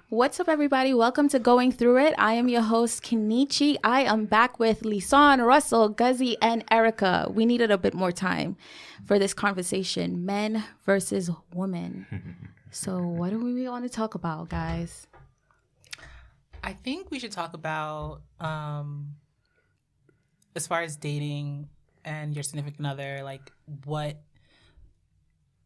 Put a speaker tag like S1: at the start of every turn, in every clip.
S1: What's up, everybody? Welcome to Going Through It. I am your host, Kenechi. I am back with Lysaun, Russell, Guzie, and Erica. We needed a bit more time for this conversation, men versus women. So what do we want to talk about, guys?
S2: I think we should talk about, as far as dating and your significant other, like what,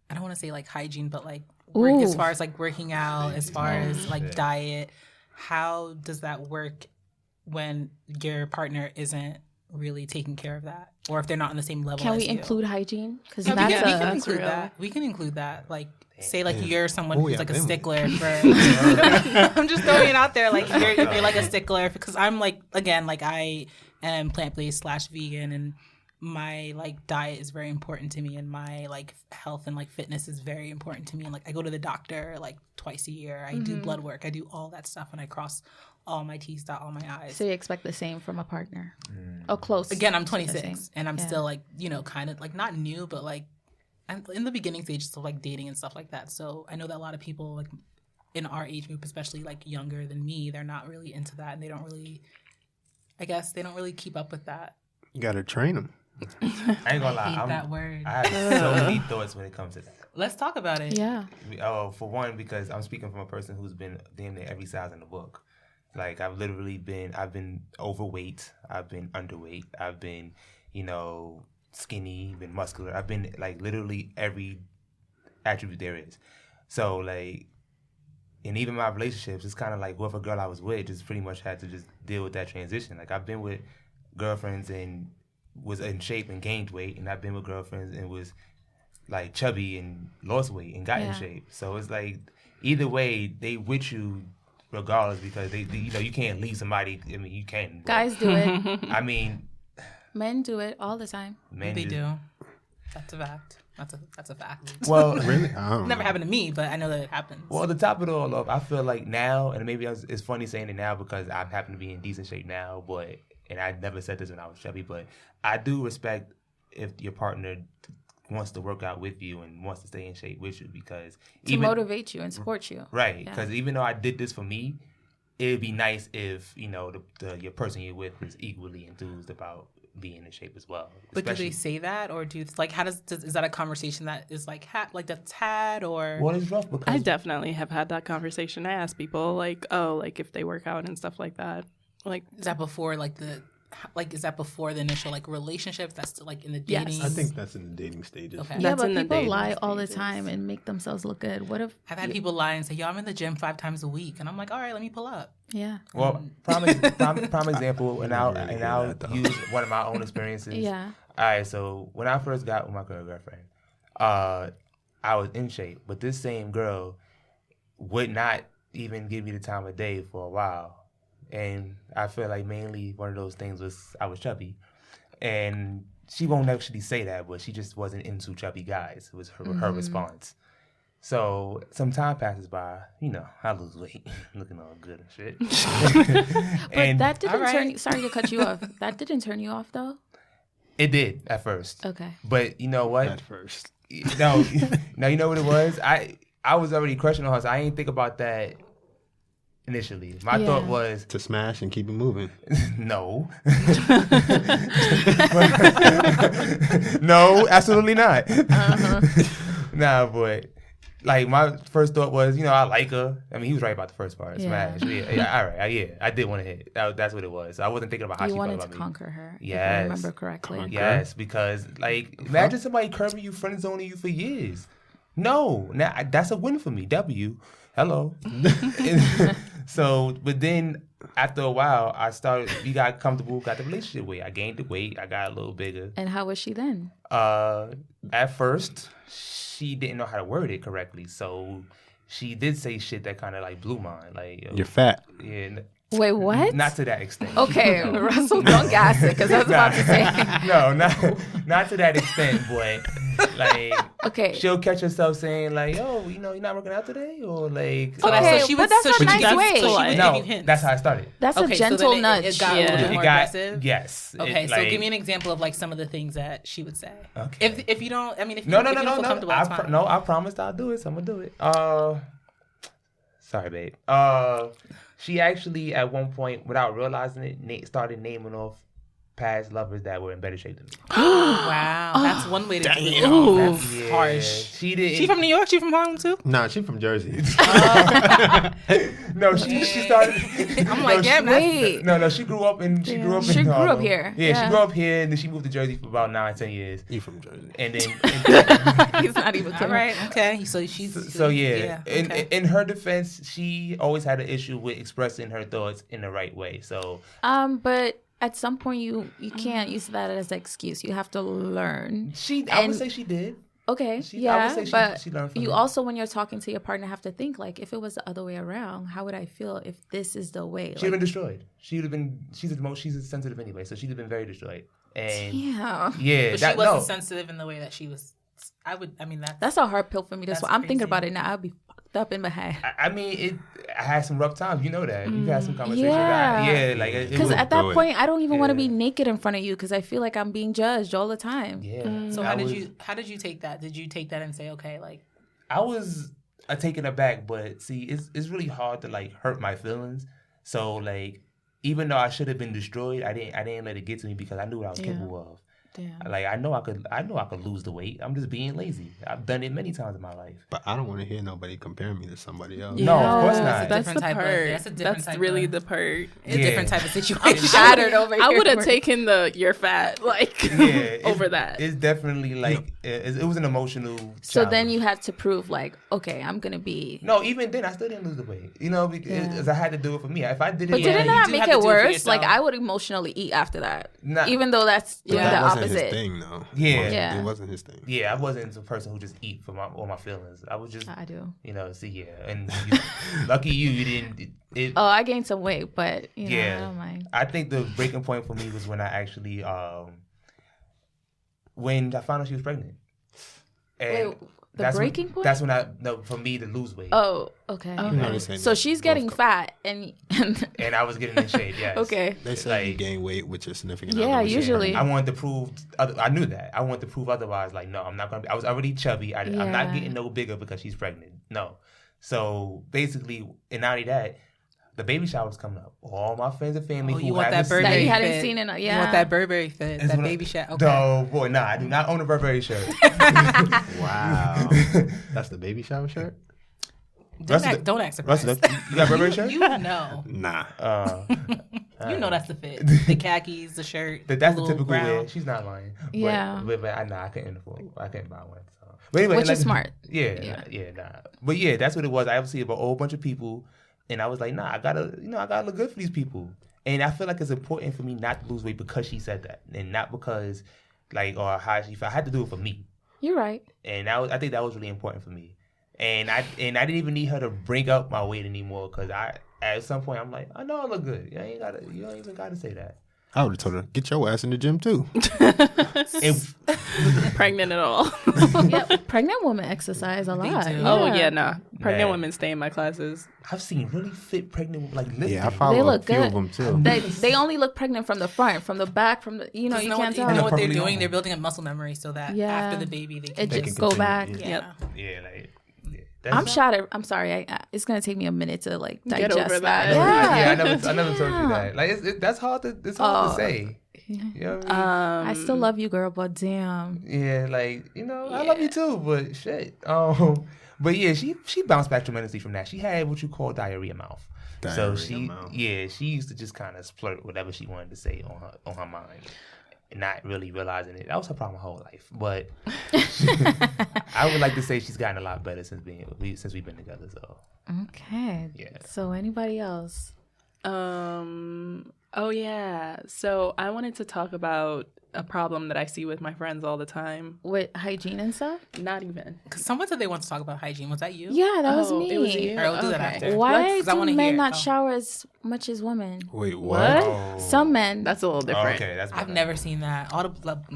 S2: I don't want to say like hygiene, but like as far as like working out, as far as like diet, how does that work when your partner isn't really taking care of that, or if they're not on the same level?
S1: Can
S2: as
S1: we
S2: you?
S1: include hygiene? Because
S2: We can
S1: that's
S2: include
S1: real.
S2: that. We can include that. Like, say like you're someone who's like a
S3: family.
S2: stickler for. I'm just throwing it out there. Like if you're like a stickler, because I'm like, again, like I am plant-based / vegan, and my like diet is very important to me, and my like health and like fitness is very important to me, and like I go to the doctor like twice a year. I do blood work. I do all that stuff, and I cross all my T's, dot all my I's.
S1: So you expect the same from a partner? Oh, close.
S2: Again, I'm
S1: to the
S2: 26
S1: same.
S2: and I'm still like, you know, kind of like not new, but like I'm in the beginning stages of like dating and stuff like that. So I know that a lot of people like in our age group, especially like younger than me, they're not really into that, and they don't really keep up with that.
S3: You gotta train them.
S4: I ain't gonna lie.
S2: I hate that word.
S4: I have so many thoughts when it comes to that.
S2: Let's talk about it.
S1: Yeah.
S4: Oh, for one, because I'm speaking from a person who's been damn near every size in the book. Like I've been overweight, I've been underweight, I've been, you know, skinny, been muscular. I've been like literally every attribute there is. So like, and even my relationships, it's kind of like whoever girl I was with, just pretty much had to just deal with that transition. Like I've been with girlfriends and was in shape and gained weight, and I've been with girlfriends and was like chubby and lost weight and got in shape. So it's like either way, they with you regardless, because they you know, you can't leave somebody. I mean, you can.
S1: Guys do it.
S4: I mean,
S1: Men do it all the time.
S4: men
S2: They
S4: just-
S2: do. That's a fact. That's a fact.
S4: Well,
S3: Really? I don't
S2: Never
S3: know.
S2: happened to me, but I know that it happens.
S4: Well, to top it all off, I feel like now, and maybe it's funny saying it now because I happen to be in decent shape now, and I never said this when I was chubby, but I do respect if your partner wants to work out with you and wants to stay in shape with you, because
S1: To motivate you and support you.
S4: right,
S1: Yeah.
S4: because even though I did this for me, it'd be nice if, you know, your person you're with is equally enthused about being in shape as well.
S2: But do
S4: Especially-
S2: they say that, or do like how is that a conversation that is like that's had, or
S4: Well, it's rough because
S5: I definitely have had that conversation. I ask people like, oh, like if they work out and stuff like that. Like,
S2: is that before is that before the initial like relationship? That's still like in the dating.
S5: Yes.
S3: I think that's in the dating stages.
S2: Okay.
S1: Yeah,
S5: That's
S1: but
S5: in the
S1: people
S5: dating
S1: lie all the
S5: stages.
S1: time and make themselves look good. What if?
S2: I've had people lie and say, "Yo, I'm in the gym 5 times a week," and I'm like, "All right, let me pull up."
S1: Yeah.
S4: Well, prime example, and I'll
S3: really hear that, though.
S4: use one of my own experiences.
S1: Yeah.
S4: All right, so when I first got with my girlfriend, I was in shape, but this same girl would not even give me the time of day for a while, and I feel like mainly one of those things was I was chubby, and she won't actually say that, but she just wasn't into chubby guys. It was her response. So some time passes by, you know, I lose weight, looking all good and shit.
S1: But that didn't
S2: all right.
S1: turn. Sorry to cut you off. That didn't turn you off, though.
S4: It did at first.
S1: Okay.
S4: But you know what?
S3: At first.
S4: No, now you know what it was? I was already crushing on her, so I didn't think about that initially. My
S1: Yeah.
S4: thought was,
S3: To smash and keep it moving.
S4: no. No, absolutely not. Nah, but like my first thought was, you know, I like her. I mean, he was right about the first part.
S1: Yeah.
S4: Smash. Yeah, all right. Yeah, I did want to hit. That's what it was. I wasn't thinking about how
S1: You
S4: she felt
S1: wanted to
S4: about me.
S1: conquer her. If I
S4: Yes.
S1: remember correctly.
S4: Yes, because like imagine somebody curving you, friend zoning you for years. No, now that's a win for me. W, hello. So, but then after a while, we got comfortable, got the relationship weight. I gained the weight. I got a little bigger.
S1: And how was she then?
S4: At first, she didn't know how to word it correctly, so she did say shit that kind of like blew mine. Like, yo,
S3: You're fat.
S4: yeah,
S1: Wait, what?
S4: not to that extent.
S1: Okay, Russell, don't gas it, because I was about to say.
S4: No, not to that extent, but like,
S1: Okay.
S4: she'll catch herself saying like, "Oh, you know, you're not working out today," or like,
S2: So
S1: Okay,
S2: so she
S1: but
S2: would.
S1: that's
S2: so
S1: a
S2: she
S1: nice
S2: would-
S1: way.
S2: so she would
S4: no,
S2: give you hints.
S4: that's how I started.
S1: That's
S2: Okay,
S1: a
S2: so then
S1: gentle
S2: it
S1: nudge.
S2: got a little bit
S1: yeah.
S2: more
S4: It got
S2: aggressive?
S4: yes.
S2: Okay,
S4: It,
S2: so
S4: like,
S2: give me an example of like some of the things that she would say.
S4: Okay.
S2: If you don't, I mean, if you
S4: No.
S2: if you don't feel comfortable, that's fine.
S4: No, I promised I'll do it. So I'm gonna do it. Sorry, babe. She actually, at one point, without realizing it, started naming off past lovers that were in better shape than me.
S2: Wow, that's one way to do it.
S5: Ooh.
S2: That's harsh.
S4: She did.
S2: She from New York? She from Harlem too?
S3: Nah, she from Jersey.
S4: No, she started.
S2: I'm like, damn,
S1: Wait.
S4: No, she grew up in. She grew up in.
S1: She grew up
S4: Harlem.
S1: here.
S4: Yeah,
S1: Yeah.
S4: she grew up here, and then she moved to Jersey for about 9-10 years,
S3: You from Jersey.
S4: and then.
S1: He's not even
S2: All
S1: kidding.
S2: right, okay. So she's
S4: So yeah,
S2: okay.
S4: in her defense, she always had an issue with expressing her thoughts in the right way. So
S1: But at some point you can't use that as an excuse. You have to learn.
S4: I would say she did.
S1: Okay,
S4: I would
S1: yeah,
S4: say
S1: but
S4: she learned from
S1: you
S4: it.
S1: also, when you're talking to your partner, have to think like, if it was the other way around, how would I feel if this is the way?
S4: She'd have been destroyed. She'd have been. She's sensitive anyway, so she'd have been very destroyed. And
S1: Yeah,
S4: yeah,
S2: But
S4: that,
S2: she wasn't
S4: no.
S2: sensitive in the way that she was. I mean,
S1: that's a hard pill for me. That's
S2: That's
S1: why I'm thinking
S2: crazy.
S1: about it now. I'll be fucked up in my head.
S4: I mean, I had some rough times. You know that. You've had some conversations.
S1: Yeah.
S4: Like it
S1: Because
S4: was-
S1: at that
S3: Go
S1: point, I don't even want to be
S4: Yeah.
S1: naked in front of you because I feel like I'm being judged all the time.
S4: yeah.
S2: So
S4: I
S2: how did
S4: was-
S2: you take that? Did you take that and say, okay, like,
S4: I was taken aback, but see, it's really hard to like hurt my feelings. So like, even though I should have been destroyed, I didn't let it get to me because I knew what I was capable of.
S1: Damn.
S4: Like I know I could lose the weight. I'm just being lazy. I've done it many times in my life.
S3: But I don't want to hear nobody comparing me to somebody else.
S4: No, of course
S5: Yes,
S4: not.
S5: That's
S2: Different
S5: the
S2: type of-
S5: part.
S2: that's a different
S5: That's
S2: type
S5: really
S2: of-
S5: the part.
S2: it's a
S4: Yeah.
S2: different type of situation?
S1: Shattered over here.
S5: I would have taken the "you're fat" like over that.
S4: It's definitely like it was an emotional.
S1: So then
S4: challenge.
S1: you had to prove like, okay, I'm gonna be.
S4: No, even then I still didn't lose the weight. You know, because I had to do it for me. If I did it,
S1: But didn't
S2: you
S1: that
S2: do
S1: make
S2: have to
S1: it
S2: do it for
S1: worse? Like
S2: yourself.
S1: I would emotionally eat after that,
S4: Nah.
S1: even though that's
S3: But
S1: doing
S3: that
S1: the
S3: wasn't
S1: opposite.
S3: his thing, though.
S4: Yeah.
S1: Yeah.
S3: It wasn't his thing.
S4: Yeah, I wasn't the person who just eat for all my feelings. I was just,
S1: I do.
S4: and lucky you didn't.
S1: Oh, I gained some weight, but you know,
S4: Yeah.
S1: I don't mind.
S4: I think the breaking point for me was when I actually, when I found out she was pregnant. And
S1: Wait, the breaking point?
S4: That's when for me to lose weight.
S1: Oh, okay.
S3: know the same
S1: So
S3: thing.
S1: she's getting
S3: Both
S1: fat, and
S4: And I was getting in shape, yes.
S1: okay.
S3: They say
S4: Like-
S3: you gain weight with your significant
S1: Yeah,
S3: other. which is
S1: usually.
S4: I wanted to prove. I knew that. I wanted to prove otherwise. Like, no, I'm not gonna. I was already chubby. I'm
S1: Yeah.
S4: not getting no bigger because she's pregnant. No. So basically, and not only that, the baby shower's coming up. All my friends and family
S2: Oh,
S4: who
S2: you want that
S4: haven't
S2: Burberry
S1: That you
S4: seen-
S1: hadn't
S2: fit.
S1: seen in a-
S2: You
S1: yeah.
S2: want that Burberry fit,
S4: It's
S2: that
S4: when I-
S2: baby shot. Okay.
S4: No, boy, nah. I do not own a Burberry shirt.
S3: Wow. That's the baby shower shirt?
S2: Don't act surprised.
S4: Russell, you got a Burberry shirt?
S2: You know.
S3: Nah.
S2: You know that's the fit. The khakis, the shirt.
S4: That's the
S2: little
S4: typical
S2: brown.
S4: wear. She's not lying.
S1: Yeah.
S4: But I couldn't afford. I couldn't buy one. So. But anyway,
S1: Which is smart.
S4: Yeah. Nah. But yeah, that's what it was. I ever see about a whole bunch of people, and I was like, nah, I gotta look good for these people. And I feel like it's important for me not to lose weight because she said that, and not because or how she felt. I had to do it for me,
S1: You're right.
S4: and I think that was really important for me. And I didn't even need her to bring up my weight anymore because at some point I'm like, I know I look good. You don't even gotta say that.
S3: I would have told her, get your ass in the gym too.
S5: Pregnant at all?
S1: Yeah, pregnant women exercise a lot.
S2: do.
S5: Oh yeah, nah. Pregnant
S4: Man.
S5: women stay in my classes.
S4: I've seen really fit pregnant women, like lifting.
S3: Yeah, I follow
S1: They
S3: a
S1: look
S3: few
S1: good.
S3: of them too.
S1: They only look pregnant from the front, from the back, from the you
S2: You
S1: can't
S2: know what
S1: tell.
S2: they're
S4: perfectly
S2: doing?
S4: normal.
S2: They're building up muscle memory so that
S1: Yeah.
S2: after the baby they
S1: It
S2: can
S1: just
S3: can
S1: go
S3: continue,
S1: back.
S3: yeah.
S2: yeah.
S4: Yeah,
S1: I'm shattered. I'm sorry. It's gonna take me a minute to like
S5: Get
S1: digest
S5: over
S1: that.
S5: that.
S4: I never told you
S1: Yeah.
S4: that. Like that's hard to to say. You know what I mean?
S1: I still love you, girl, but damn.
S4: Yeah, I love you too, but shit. But yeah, she bounced back tremendously from that. She had what you call diarrhea mouth. So
S3: Diarrhea mouth.
S4: she used to just kind of splurt whatever she wanted to say on her mind, and not really realizing it. That was her problem her whole life. But I would like to say she's gotten a lot better since we've been together. So
S1: Okay.
S4: Yeah.
S1: So anybody else?
S5: Oh yeah. So I wanted to talk about a problem that I see with my friends all the time.
S1: With hygiene and stuff?
S5: Not even.
S2: Because someone said they want to talk about hygiene. Was that you?
S1: Yeah, that was
S5: Oh,
S1: me.
S5: it was you?
S2: All right, we'll do that
S5: Okay.
S2: after.
S1: Why
S2: 'Cause I
S1: do
S2: wanna
S1: men
S2: hear.
S1: not
S2: Oh.
S1: shower as much as women?
S3: Wait,
S5: What?
S3: what?
S1: Some men.
S5: That's a little different.
S4: okay, that's
S2: I've never seen that. All the
S5: I've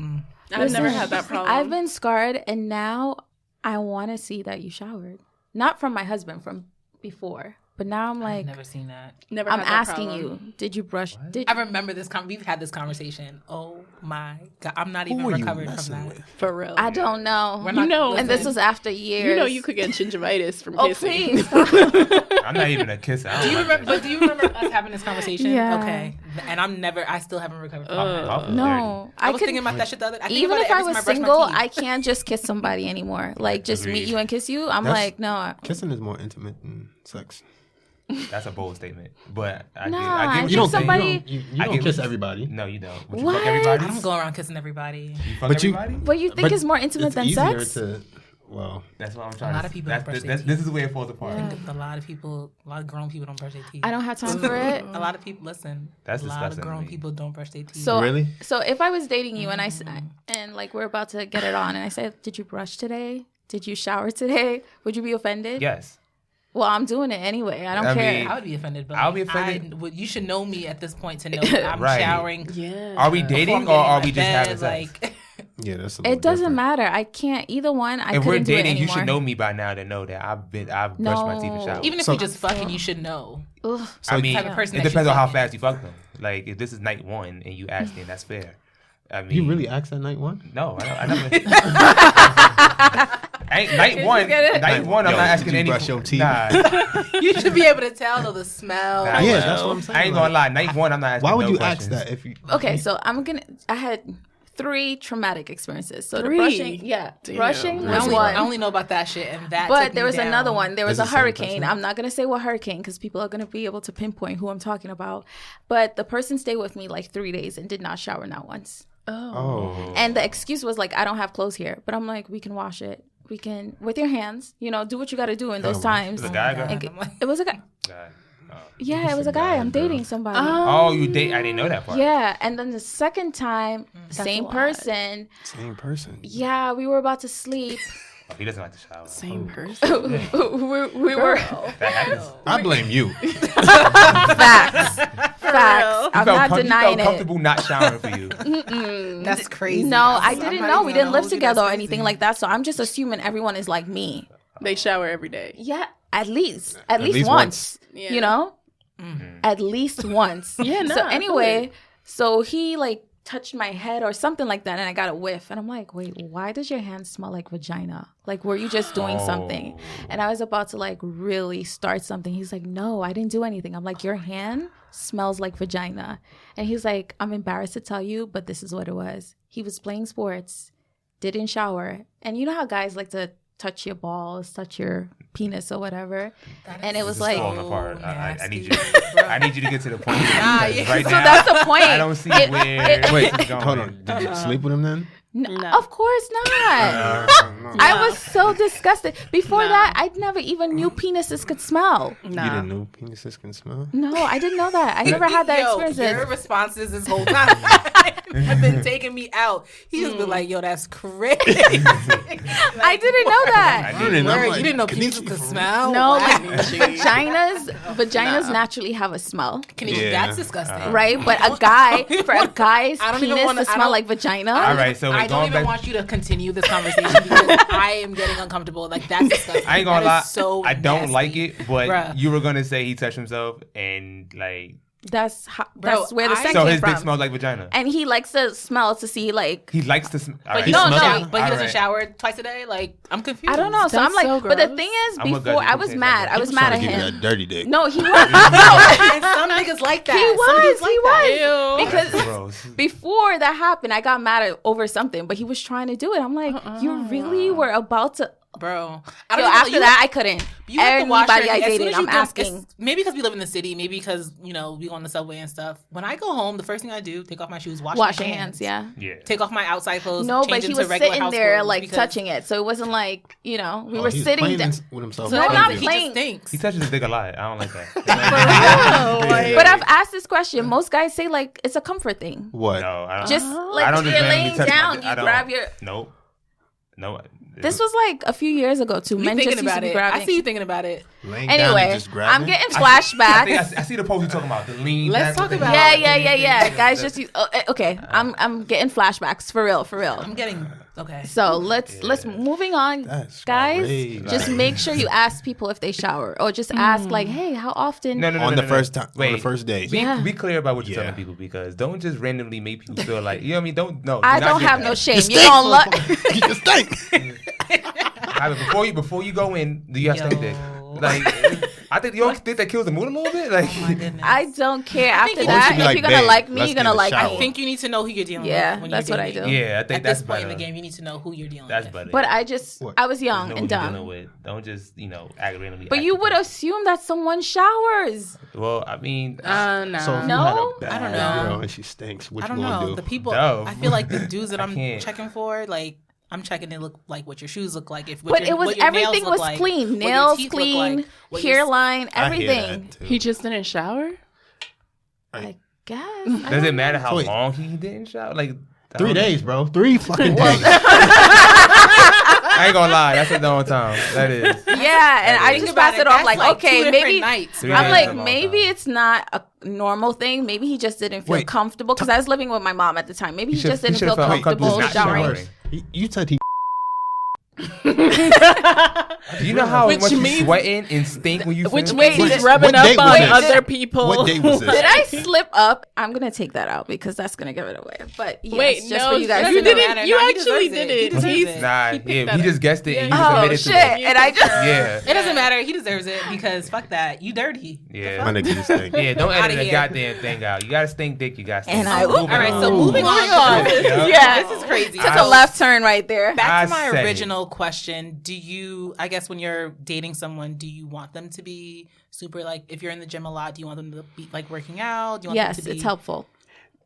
S5: never
S1: Listen,
S5: had that problem.
S1: I've been scarred, and now I want to see that you showered. Not from my husband, from before. But now I'm
S2: I've
S1: like,
S2: never seen that.
S5: Never.
S1: I'm
S5: had that
S1: asking
S5: problem.
S1: you, did you brush? Did
S2: I remember this. We've had this conversation. Oh my god, I'm not even
S6: Who are you
S2: recovered from
S6: messing
S2: that.
S6: with?
S5: For real.
S1: I don't know.
S2: We're
S5: You know,
S1: And this
S2: listen.
S1: was after years.
S5: You know, you could get gingivitis from
S1: Oh,
S5: kissing.
S1: please. Stop.
S4: I'm not even a kisser. I don't
S2: Do you
S4: like
S2: remember?
S4: that.
S2: But do you remember us having this conversation?
S1: Yeah.
S2: Okay. And I still haven't recovered from that.
S4: Mouth is
S1: No,
S2: I was
S1: could.
S2: thinking about that shit the other. I think
S1: Even
S2: about
S1: if
S2: it
S1: I
S2: every
S1: was
S2: time I brush my
S1: single,
S2: teeth.
S1: I can't just kiss somebody anymore. Like, just meet
S4: Agreed.
S1: you and kiss you. I'm
S6: That's-
S1: like, no.
S6: Kissing is more intimate than sex.
S4: That's a bold statement, but I
S1: Nah,
S4: get,
S1: I
S4: I get
S1: think
S4: what
S6: You
S4: you're
S6: don't.
S4: saying.
S1: somebody-
S6: You
S4: I
S6: don't
S4: get
S6: kiss
S4: what you-
S6: everybody.
S4: No, you don't. But you
S1: What?
S4: fuck everybody.
S2: I don't go around kissing everybody.
S4: You fuck
S6: But you-
S4: everybody.
S1: But you think
S6: But
S1: it's more intimate
S6: it's
S1: than
S6: easier
S1: sex?
S6: to. Well,
S4: That's what I'm trying.
S2: lot
S4: to
S2: of people
S4: that's,
S2: don't brush
S4: that's,
S2: their
S4: that's, this is where it falls apart.
S2: A lot of grown people don't brush their teeth.
S1: I don't have time for it.
S2: A lot of people listen.
S4: That's
S2: a lot of
S4: disgusting to
S2: grown
S4: me.
S2: people don't brush their teeth.
S1: So
S6: Really?
S1: So if I was dating you and and like we're about to get it on, and I said, "Did you brush today? Did you shower today?" Would you be offended?
S4: Yes.
S1: Well, I'm doing it anyway. I don't
S4: I
S1: care.
S4: mean-
S2: I would be offended, but
S4: I'll be offended.
S2: you should know me at this point to know that I'm
S4: Right.
S2: showering.
S5: Yeah.
S4: Are we
S2: before I'm
S4: dating or
S2: getting
S4: are
S2: in
S4: we
S2: my
S4: just
S2: bed,
S4: having sex?
S2: like,
S6: yeah, that's. A
S1: It
S6: little
S1: doesn't
S6: different.
S1: matter. I can't either one. I
S4: If we're
S1: couldn't do it
S4: dating,
S1: anymore.
S4: you should know me by now to know that I've brushed my teeth and
S1: No.
S4: showered.
S2: even if
S6: So-
S2: we just fucking, you should know.
S1: Ugh.
S4: I mean,
S2: type of person
S4: it
S2: that
S4: depends
S2: you
S4: on how
S2: fucking-
S4: fast you fuck them. Like if this is night one and you asking, that's fair. I mean,
S6: You really asked that night one?
S4: No, I never. Night one.
S1: get it?
S4: Night one. I'm
S6: Yo,
S4: not
S6: did
S4: asking
S6: you
S4: any.
S6: brush your teeth?
S4: Nah,
S2: You should be able to tell though the smell.
S4: Nah,
S6: Yeah,
S4: well,
S6: that's what I'm saying.
S4: I ain't gonna lie. Night one, I'm not asking.
S6: Why would
S4: no
S6: you
S4: questions.
S6: ask that if you?
S1: Okay, so I had 3 traumatic experiences. So
S5: 3?
S1: the brushing,
S5: Damn.
S1: brushing
S2: I
S1: was
S2: only,
S1: one.
S2: I only know about that shit, and that.
S1: But
S2: took
S1: there
S2: me
S1: was
S2: down.
S1: another one. There was
S6: Is
S1: a
S6: it the same
S1: hurricane.
S6: person?
S1: I'm not going to say what hurricane because people are going to be able to pinpoint who I'm talking about. But the person stayed with me like 3 days and did not shower not once.
S6: Oh.
S1: And the excuse was like, I don't have clothes here. But I'm like, we can wash it. We can, with your hands, do what you got to do in those times.
S4: Was it a guy, girl?
S1: And
S2: I'm like,
S1: it was a guy.
S4: God. Oh.
S1: Yeah, it was a guy. I'm dating somebody.
S4: Oh, you date? I didn't know that part.
S1: Yeah. And then the second time, same
S5: a lot.
S1: person.
S6: Same person.
S1: Yeah, we were about to sleep.
S4: Oh, he doesn't like to shower.
S5: Same person.
S1: we were
S4: That happens.
S6: I blame you.
S1: facts. Facts. I'm not
S4: You
S1: denying
S4: felt
S1: it.
S4: comfortable not showering for you.
S2: that's crazy.
S1: No, I
S2: I'm
S1: didn't
S2: not
S1: know.
S2: even
S1: We didn't
S2: gonna
S1: live
S2: hold you.
S1: together
S2: That's
S1: or anything
S2: crazy.
S1: like that. So I'm just assuming everyone is like me.
S5: They shower every day.
S1: Yeah, at least once.
S6: least once.
S5: Yeah.
S1: At least once.
S5: Yeah, no,
S1: So
S5: I feel
S1: anyway,
S5: it.
S1: so he like touched my head or something like that, and I got a whiff, and I'm like, wait, why does your hand smell like vagina? Like, were you just doing something? And I was about to like really start something. He's like, no, I didn't do anything. I'm like, your hand smells like vagina. And he's like, I'm embarrassed to tell you, but this is what it was. He was playing sports, didn't shower. And you know how guys like to touch your balls, touch your penis or whatever. And it was
S4: It's
S1: like,
S4: falling apart. I
S2: nasty.
S4: need you. I need you to get to the point.
S2: Nah,
S4: because
S2: yeah.
S4: right
S1: so
S4: now,
S1: that's the point.
S4: I don't see where.
S6: Wait,
S4: this is going.
S6: hold on. Did you sleep with him then?
S5: No.
S1: Of course not. I was so disgusted. Before that, I never even knew penises could smell.
S6: You didn't know penises can smell?
S1: No, I didn't know that. I never had that
S2: Yo,
S1: experience.
S2: your responses this whole time have been taking me out. He just been like, yo, that's crazy.
S1: I didn't know that.
S6: I didn't know.
S2: Word,
S6: like,
S2: you didn't know
S6: Kenechi
S2: penises could
S6: for-
S2: smell?
S1: No,
S2: Wow.
S1: like vaginas naturally have a smell,
S2: Kenechi,
S6: Yeah.
S2: that's disgusting.
S1: right? But a guy's
S2: I don't even
S1: penis
S2: wanna-
S1: to
S2: I
S1: smell
S2: don't-
S1: like vagina.
S4: All right, so
S2: I
S4: we're
S2: don't
S4: going
S2: even
S4: back.
S2: want you to continue this conversation because I am getting uncomfortable. Like, that's disgusting.
S4: I ain't gonna
S2: That
S4: lie.
S2: is so
S4: I don't
S2: nasty.
S4: like it, but
S2: Bruh.
S4: you were gonna say he touched himself and like.
S1: That's
S2: Bro,
S1: where the scent
S4: So
S1: came
S4: his dick
S1: from.
S4: smells like vagina.
S1: And he likes to smell to see like.
S4: He likes to. All
S2: But
S4: right.
S2: he
S1: No,
S2: doesn't
S1: no.
S2: shower. But he
S4: All
S2: doesn't
S4: right.
S2: shower twice a day. Like, I'm confused.
S1: I don't know. So I'm
S5: That's
S1: like,
S5: so
S1: but the
S5: gross.
S1: thing is,
S4: I'm a
S1: before
S4: Guzie.
S1: I was
S4: Keep
S1: mad.
S4: saying
S1: I was
S6: He
S1: mad
S6: trying
S1: at
S6: to give you
S1: him.
S6: that dirty dick.
S1: No, he was.
S2: And some niggas like that.
S1: He
S2: Some
S1: was.
S2: dudes like
S1: He
S2: that.
S1: was. Because
S4: Gross.
S1: before that happened, I got mad at over something, but he was trying to do it. I'm like, you really were about to.
S2: Bro.
S1: Yo,
S2: I don't even
S1: after
S2: know,
S1: that, I couldn't.
S2: you have to wash
S1: Anybody
S2: your
S1: I
S2: hands. As soon
S1: dated,
S2: as you
S1: I'm
S2: get-
S1: asking.
S2: Maybe because we live in the city. Maybe because, we go on the subway and stuff. When I go home, the first thing I do, take off my shoes, wash
S1: Wash
S2: my
S1: your hands, yeah.
S4: Yeah.
S2: Take off my outside clothes.
S1: No,
S2: change
S1: but he
S2: into
S1: was
S2: regular
S1: sitting
S2: house
S1: there
S2: clothes
S1: like
S2: because-
S1: touching it, so it wasn't like we
S6: Oh,
S1: were
S6: he's
S1: sitting
S6: playing
S1: down.
S6: with himself.
S2: So
S1: No,
S2: that
S1: not
S2: means he
S1: playing.
S2: just stinks.
S4: He touches his dick a lot. I don't like that.
S1: But I've asked this question. Most guys say like it's a comfort thing.
S6: What?
S4: No, I don't.
S1: Just
S4: I
S1: like
S4: don't
S1: you're
S4: just randomly
S1: laying
S4: touch my
S1: down,
S4: dick.
S1: you
S4: I don't.
S1: grab your.
S4: Nope. No.
S1: This was like a few years ago too.
S2: You
S1: Men just
S2: thinking
S1: used to
S2: about
S1: be
S2: it.
S1: grabbing.
S2: I see you thinking about it.
S6: Laying down and
S1: Anyway,
S6: just grabbing?
S1: I'm getting
S4: I
S1: flashbacks.
S4: see the pose you're talking about. The lean.
S2: Let's
S4: back
S2: talk
S4: with the-
S2: about-
S1: Yeah. Guys just use, okay. I'm getting flashbacks for real.
S2: I'm getting Okay.
S1: So let's moving on,
S6: That's
S1: guys.
S6: crazy.
S1: Just make sure you ask people if they shower, or just ask like, hey, how often?
S4: No,
S6: On the first time, on
S4: Wait.
S6: the first day.
S4: Be clear about what you're
S6: Yeah.
S4: telling people, because don't just randomly make people feel like, you know what I mean?
S1: I don't have no shame. You don't look.
S6: You just think.
S4: Before you go in, do you have stink dick? Like, I think you don't think that kills the mood a little bit. Like,
S2: Oh my goodness.
S1: I don't care. After
S2: think
S1: that,
S6: you should be
S1: if
S6: like,
S1: you're gonna
S6: babe,
S1: like me,
S6: let's
S1: you're gonna
S6: get a
S1: like
S6: shower.
S1: me.
S2: I think you need to know who you're dealing
S1: Yeah,
S2: with. When
S1: that's
S2: you're
S1: what I
S2: dating.
S1: do.
S4: yeah, I think
S2: At
S4: that's
S2: this point in
S4: better.
S2: the game, you need to know who you're dealing
S4: That's
S2: with.
S4: better.
S1: But
S6: What?
S1: I was young
S4: know
S1: and
S4: what you're dealing
S1: dumb.
S4: with. Don't just act randomly.
S1: But you would assume that someone showers.
S4: Well, I mean,
S5: No.
S6: So if you
S1: No?
S6: had a bad
S2: I don't know.
S6: girl and she stinks, what
S2: I
S6: you
S2: don't
S6: gonna
S2: know.
S6: do?
S2: The people,
S4: No.
S2: I feel like the dudes that
S4: I
S2: I'm
S4: can't.
S2: checking for, like, I'm checking to look like what your shoes look like. If what
S1: But
S2: your,
S1: it was
S2: what your nails
S1: everything
S2: look
S1: was
S2: like,
S1: clean.
S2: what your
S1: Nails
S2: teeth look
S1: clean,
S2: like, what your-
S1: hairline,
S6: I hear
S1: everything.
S6: that, too.
S5: He just didn't shower?
S1: I guess. I
S4: does
S1: don't
S4: it matter
S1: know.
S4: how
S6: Wait.
S4: long he didn't shower? Like, I
S6: 3
S4: don't know.
S6: days, bro. 3 fucking days.
S4: I ain't gonna lie, that's a long time. That is.
S1: Yeah, and I
S2: Think
S1: just
S2: about
S1: pass
S2: it,
S1: it off
S2: that's
S1: like,
S2: like
S1: okay,
S2: 2
S1: maybe.
S2: different nights.
S4: 3
S1: I'm
S4: days
S1: like,
S4: is a long
S1: maybe
S4: time.
S1: it's not a normal thing. Maybe he just didn't feel
S6: Wait.
S1: comfortable because I was living with my mom at the time. Maybe he
S4: should-
S1: just
S4: he
S1: didn't
S4: should've
S1: feel
S4: felt
S1: comfortable
S4: uncomfortable not
S1: showering.
S4: showering.
S6: You said he.
S4: Do you know how
S5: Which
S4: much you
S5: means-
S4: sweating and stink when you
S5: Which
S4: finish?
S5: means he's
S1: did-
S5: rubbing
S6: what date
S5: up
S6: was
S5: on
S6: this?
S5: other people.
S6: What day was this?
S1: Did I slip up? I'm gonna take that out because that's gonna give it away. But yes,
S5: Wait,
S1: just
S5: no,
S1: for you guys
S5: you
S1: to know.
S5: didn't.
S2: matter.
S5: You
S2: No, he
S5: actually
S2: deserves
S5: did
S2: it. He
S5: it.
S2: deserves
S5: He's-
S2: it.
S4: Nah,
S5: He picked
S4: yeah,
S5: that
S4: he
S5: up.
S4: just guessed it. And he
S5: Yeah.
S4: just
S1: Oh
S4: admitted
S1: shit!
S4: to it.
S1: And I just
S4: Yeah,
S2: It doesn't matter. He deserves it because fuck that. You dirty.
S4: yeah.
S6: My nigga just stink.
S4: Yeah, don't
S2: Outta
S4: edit the
S2: here.
S4: goddamn thing out. You gotta stink dick. You gotta stink.
S1: And I-
S2: All right, so moving on.
S4: Yeah.
S1: yeah,
S2: This is crazy.
S1: took a left turn right there.
S2: Back to
S4: I
S2: my
S4: said it.
S2: original question. Do you, I guess when you're dating someone, do you want them to be super, like, if you're in the gym a lot, do you want them to be, like, working out? Do you want
S1: Yes,
S2: them to be...
S1: it's helpful.